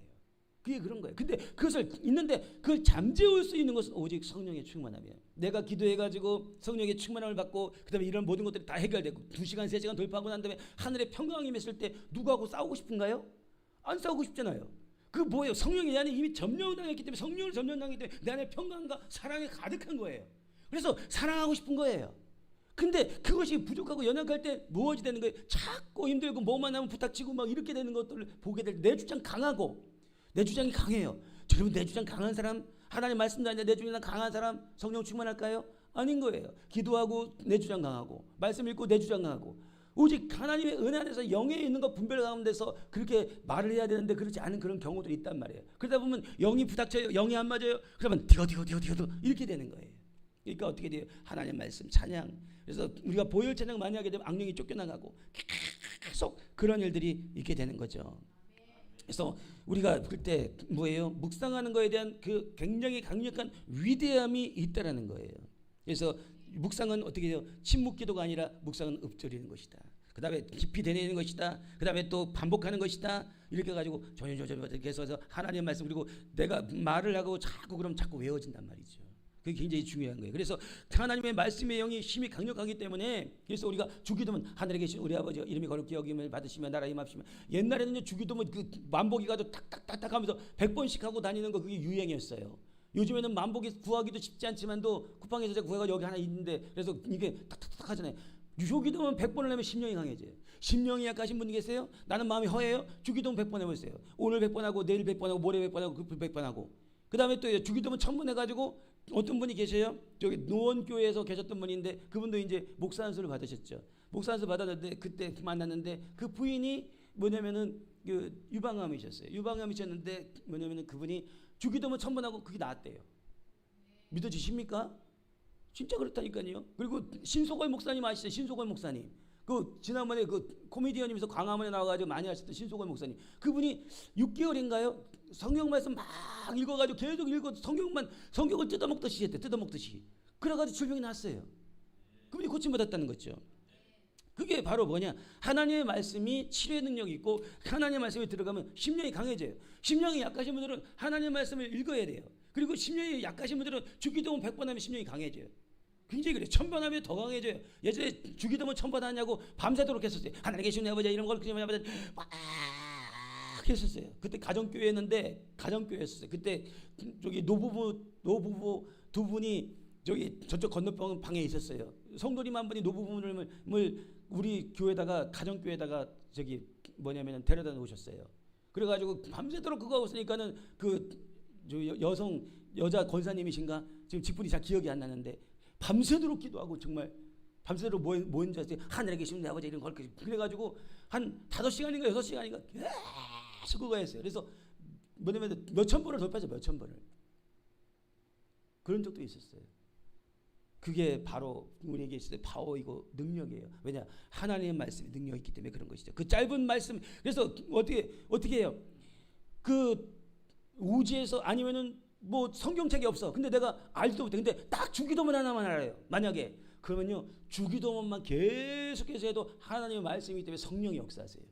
그게 그런 거예요. 근데 그것을 있는데 그걸 잠재울 수 있는 것은 오직 성령의 충만함이에요. 내가 기도해가지고 성령의 충만함을 받고 그다음에 이런 모든 것들이 다 해결되고 2시간 3시간 돌파하고 난 다음에 하늘의 평강이 임했을 때 누구하고 싸우고 싶은가요? 안 싸우고 싶잖아요. 그 뭐예요? 성령이 내 안에 이미 점령당했기 때문에 성령을 점령당했기 때문에 내 안에 평강과 사랑이 가득한 거예요. 그래서 사랑하고 싶은 거예요. 근데 그것이 부족하고 연약할 때 무엇이 되는 거예요? 자꾸 힘들고 뭐만 하면 부탁치고 막 이렇게 되는 것들을 보게 될 내 주장 강하고 내 주장이 강해요. 여러분 내 주장 강한 사람 하나님 말씀도 아닌데 내 주장 강한 사람 성령 충만할까요? 아닌 거예요. 기도하고 내 주장 강하고 말씀 읽고 내 주장 강하고 오직 하나님의 은혜 안에서 영에 있는 것 분별 가운데서 그렇게 말을 해야 되는데 그렇지 않은 그런 경우들이 있단 말이에요. 그러다 보면 영이 부닥쳐요. 영이 안 맞아요. 그러면 디거 이렇게 되는 거예요. 그러니까 어떻게 돼요? 하나님 말씀 찬양. 그래서 우리가 보혈 찬양 많이 하게 되면 악령이 쫓겨나가고 계속 그런 일들이 있게 되는 거죠. 그래서 우리가 그때 뭐예요? 묵상하는 거에 대한 그 굉장히 강력한 위대함이 있다라는 거예요. 그래서 묵상은 어떻게 돼요? 침묵기도가 아니라 묵상은 읊조리는 것이다. 그 다음에 깊이 되뇌는 것이다. 그 다음에 또 반복하는 것이다. 이렇게 해가지고 조용조용 이렇게 해서 하나님의 말씀 그리고 내가 말을 하고 자꾸 자꾸 외워진단 말이죠. 그게 굉장히 중요한 거예요. 그래서 하나님의 말씀의 영이 힘이 강력하기 때문에 그래서 우리가 주기도면 하늘에 계신 우리 아버지 이름이 거룩히 여김을 받으시며 나라 임합시며 옛날에는 주기도면 그 만복이 가도 탁탁탁탁 하면서 100번씩 하고 다니는 거 그게 유행이었어요. 요즘에는 만복이 구하기도 쉽지 않지만도 쿠팡에서 제가 구해가 여기 하나 있는데 그래서 이게 탁탁탁 하잖아요. 주기도면 100번을 하면 심령이 강해져요. 심령이 약하신 분이 계세요? 나는 마음이 허해요? 주기도면 100번 해보세요. 오늘 100번 하고 내일 100번 하고 모레 100번 하고 그 100번 하고 그 다음에 또 주기도면 1000번 해가지고 어떤 분이 계세요? 저기 노원교회에서 계셨던 분인데 그분도 이제 목사 안수를 받으셨죠. 목사 안수 받았는데 그때 만났는데 그 부인이 뭐냐면은 그 유방암이셨어요. 유방암이셨는데 뭐냐면은 그분이 주기도면 1000번 하고 그게 나았대요. 믿어지십니까? 진짜 그렇다니까요. 그리고 신소걸 목사님 아시죠? 신소걸 목사님. 그 지난번에 그 코미디언이면서 광화문에 나와가지고 많이 하셨던 신소걸 목사님. 그분이 6개월인가요? 성경 말씀 막 읽어가지고 계속 읽어 성경을 뜯어먹듯이 했대. 뜯어먹듯이. 그래가지고 질병이 났어요. 그분이 고침받았다는 거죠. 그게 바로 뭐냐? 하나님의 말씀이 치료의 능력이 있고 하나님의 말씀이 들어가면 심령이 강해져요. 심령이 약하신 분들은 하나님의 말씀을 읽어야 돼요. 그리고 심령이 약하신 분들은 주기도문 100번 하면 심령이 강해져요. 굉장히 그래요. 1000번 하면 더 강해져요. 예전에 주기도문 1000번 하냐고 밤새도록 했었어요. 하나님 계신 내 아버지 이런 걸 그냥 막 했었어요. 그때 가정교회였는데 가정교회였어요. 그때 저기 노부부 두 분이 저기 저쪽 건너편 방에 있었어요. 성도님 한 분이 노부부를 우리 교회다가 가정교회다가 저기 뭐냐면 데려다 놓으셨어요. 그래가지고 밤새도록 그거 하고 있으니까는 여자 권사님이신가 지금 직분이 잘 기억이 안 나는데 밤새도록 기도하고 정말 밤새도록 뭐인 줄 아세요? 하늘에 계시는 내 아버지 이런 걸 그래가지고 한 5시간인가 6시간인가 계속 그거 했어요. 그래서 뭐냐면 몇천 번을 돌파해서 몇천 번을 그런 적도 있었어요. 그게 바로 우리에게 있을 파워이고 능력이에요. 왜냐? 하나님의 말씀이 능력이 있기 때문에 그런 것이죠. 그 짧은 말씀. 그래서 어떻게 해요? 그 우주에서 아니면은 뭐 성경책이 없어. 근데 내가 알지도 못해. 근데 딱 주기도문 하나만 알아요. 만약에 그러면요, 주기도문만 계속해서 해도 하나님의 말씀이기 때문에 성령이 역사하세요.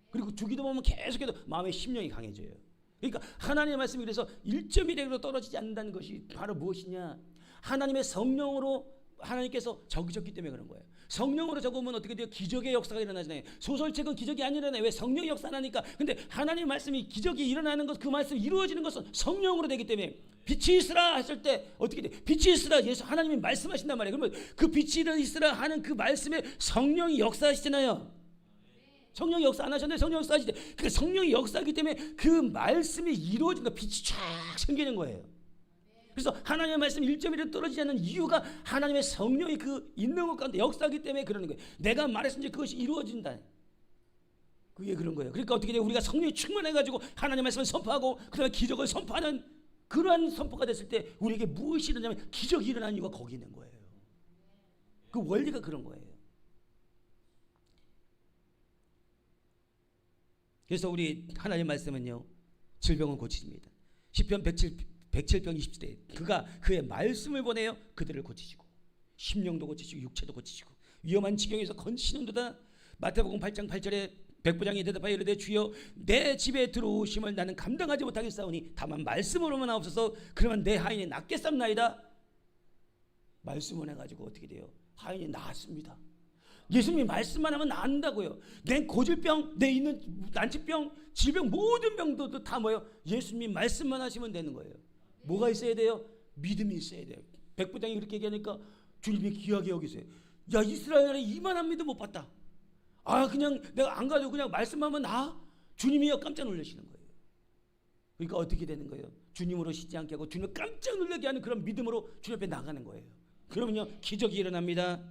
그리고 주기도문만 계속해도 마음의 심령이 강해져요. 그러니까 하나님의 말씀이 그래서 1.1획으로 떨어지지 않는다는 것이 바로 무엇이냐? 하나님의 성령으로 하나님께서 적으셨기 때문에 그런 거예요. 성령으로 적으면 어떻게 돼요? 기적의 역사가 일어나잖아요. 소설책은 기적이 안 일어나요. 왜? 성령이 역사하니까. 근데 하나님의 말씀이 기적이 일어나는 것, 그 말씀이 이루어지는 것은 성령으로 되기 때문에 빛이 있으라 했을 때 어떻게 돼? 빛이 있으라, 예수 하나님이 말씀하신단 말이에요. 그러면 그 빛이 있으라 하는 그 말씀에 성령이 역사하시잖아요. 성령이 역사 안 하셨는데 성령이 역사하실 때, 그 성령이 역사하기 때문에 그 말씀이 이루어지니까 빛이 쫙 생기는 거예요. 그래서 하나님의 말씀이 1.1에 떨어지지 않는 이유가 하나님의 성령이 그 있는 것 가운데 역사하기 때문에 그러는 거예요. 내가 말했으니 그것이 이루어진다. 그게 그런 거예요. 그러니까 어떻게 돼요? 우리가 성령이 충만해가지고 하나님의 말씀을 선포하고 그 다음에 기적을 선포하는 그러한 선포가 됐을 때 우리에게 무엇이 일어나냐면 기적이 일어나는 이유가 거기 있는 거예요. 그 원리가 그런 거예요. 그래서 우리 하나님의 말씀은요, 질병은 고치십니다. 시편 107편 20대 그가 그의 말씀을 보내요 그들을 고치시고 심령도 고치시고 육체도 고치시고 위험한 지경에서 건지시는도다. 마태복음 8장 8절에 백부장이 대답하여 이르되 주여 내 집에 들어오심을 나는 감당하지 못하겠사오니 다만 말씀으로만 하옵소서. 그러면 내 하인이 낫겠삼나이다. 말씀을 해가지고 어떻게 돼요? 하인이 나았습니다. 예수님이 말씀만 하면 나은다고요. 내 고질병, 내 있는 난치병, 질병 모든 병도 다 뭐예요? 예수님이 말씀만 하시면 되는 거예요. 뭐가 있어야 돼요? 믿음이 있어야 돼요. 백부장이 그렇게 얘기하니까 주님이 귀하게 여기세요. 야, 이스라엘에 이만한 믿음 못 봤다. 아, 그냥 내가 안 가도 그냥 말씀하면 나? 주님이요 깜짝 놀라시는 거예요. 그러니까 어떻게 되는 거예요? 주님으로 쉬지 않게 하고 주님을 깜짝 놀라게 하는 그런 믿음으로 주님 앞에 나가는 거예요. 그러면요 기적이 일어납니다.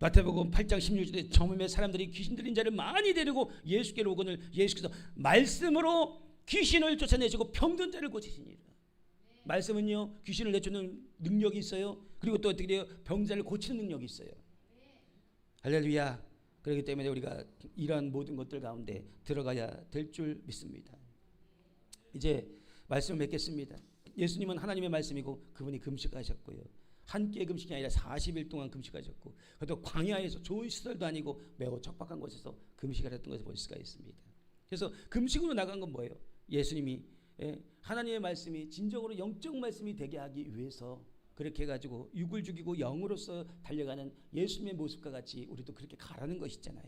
마태복음 8장 16절에 저물매 사람들이 귀신 들린 자를 많이 데리고 예수께로 오거늘 예수께서 말씀으로 귀신을 쫓아내시고 병든 자를 고치시니라. 말씀은요 귀신을 내쫓는 능력이 있어요. 그리고 또 어떻게 돼요? 병자를 고치는 능력이 있어요. 할렐루야. 그렇기 때문에 우리가 이러한 모든 것들 가운데 들어가야 될 줄 믿습니다. 이제 말씀을 맺겠습니다. 예수님은 하나님의 말씀이고 그분이 금식하셨고요. 한 끼의 금식이 아니라 40일 동안 금식하셨고 그것도 광야에서 좋은 시설도 아니고 매우 척박한 곳에서 금식하셨던 것을 볼 수가 있습니다. 그래서 금식으로 나간 건 뭐예요? 예수님이 하나님의 말씀이 진정으로 영적 말씀이 되게 하기 위해서 그렇게 해가지고 육을 죽이고 영으로서 달려가는 예수님의 모습과 같이 우리도 그렇게 가라는 것이잖아요.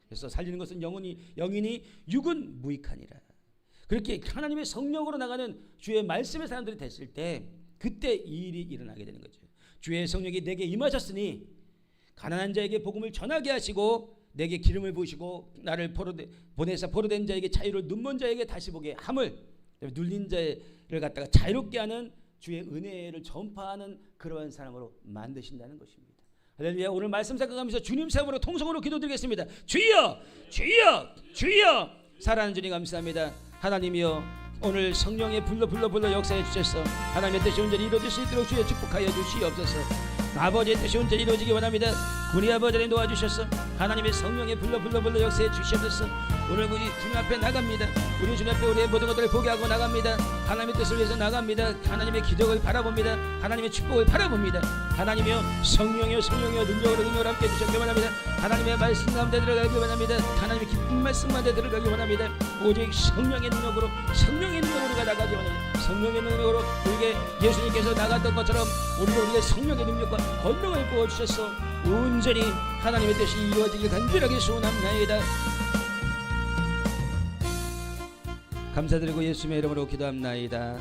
그래서 살리는 것은 영이니 육은 무익하니라. 그렇게 하나님의 성령으로 나가는 주의 말씀의 사람들이 됐을 때 그때 이 일이 일어나게 되는 거죠. 주의 성령이 내게 임하셨으니 가난한 자에게 복음을 전하게 하시고 내게 기름을 부으시고 나를 보내사 포로된 자에게 자유를 눈먼 자에게 다시 보게 함을 눌린 자를 갖다가 자유롭게 하는 주의 은혜를 전파하는 그러한 사람으로 만드신다는 것입니다. 할렐루야. 오늘 말씀 생각하면서 주님 사람으로 통성으로 기도드리겠습니다. 주여 주여 주여. 사랑하는 주님 감사합니다. 하나님이여 오늘 성령의 불러 역사해 주셔서 하나님의 뜻이 온전히 이루어질 수 있도록 주여 축복하여 주시옵소서. 아버지의 뜻이 온전히 이루어지기 원합니다. 우리 아버지를 도와주셔서 하나님의 성령의 불러 역사해 주시옵소서. 오늘 우리 주님 앞에 나갑니다. 우리 주님 앞에 우리의 모든 것들을 포기하고 나갑니다. 하나님의 뜻을 위해서 나갑니다. 하나님의 기적을 바라봅니다. 하나님의 축복을 바라봅니다. 하나님이여 성령이여 능력으로 함께 해주시기 원합니다. 하나님의 말씀 가운데 들어가기 원합니다. 하나님의 기쁜 말씀 가운데 들어가기 원합니다. 오직 성령의 능력으로 우리가 나가기 원합니다. 성령의 능력으로 우리에게 예수님께서 나갔던 것처럼 우리도 우리의 성령의 능력과 권능을 부어주셔서 온전히 하나님의 뜻이 이루어지길 간절하게 소원합니다. 감사드리고 예수님의 이름으로 기도합나이다.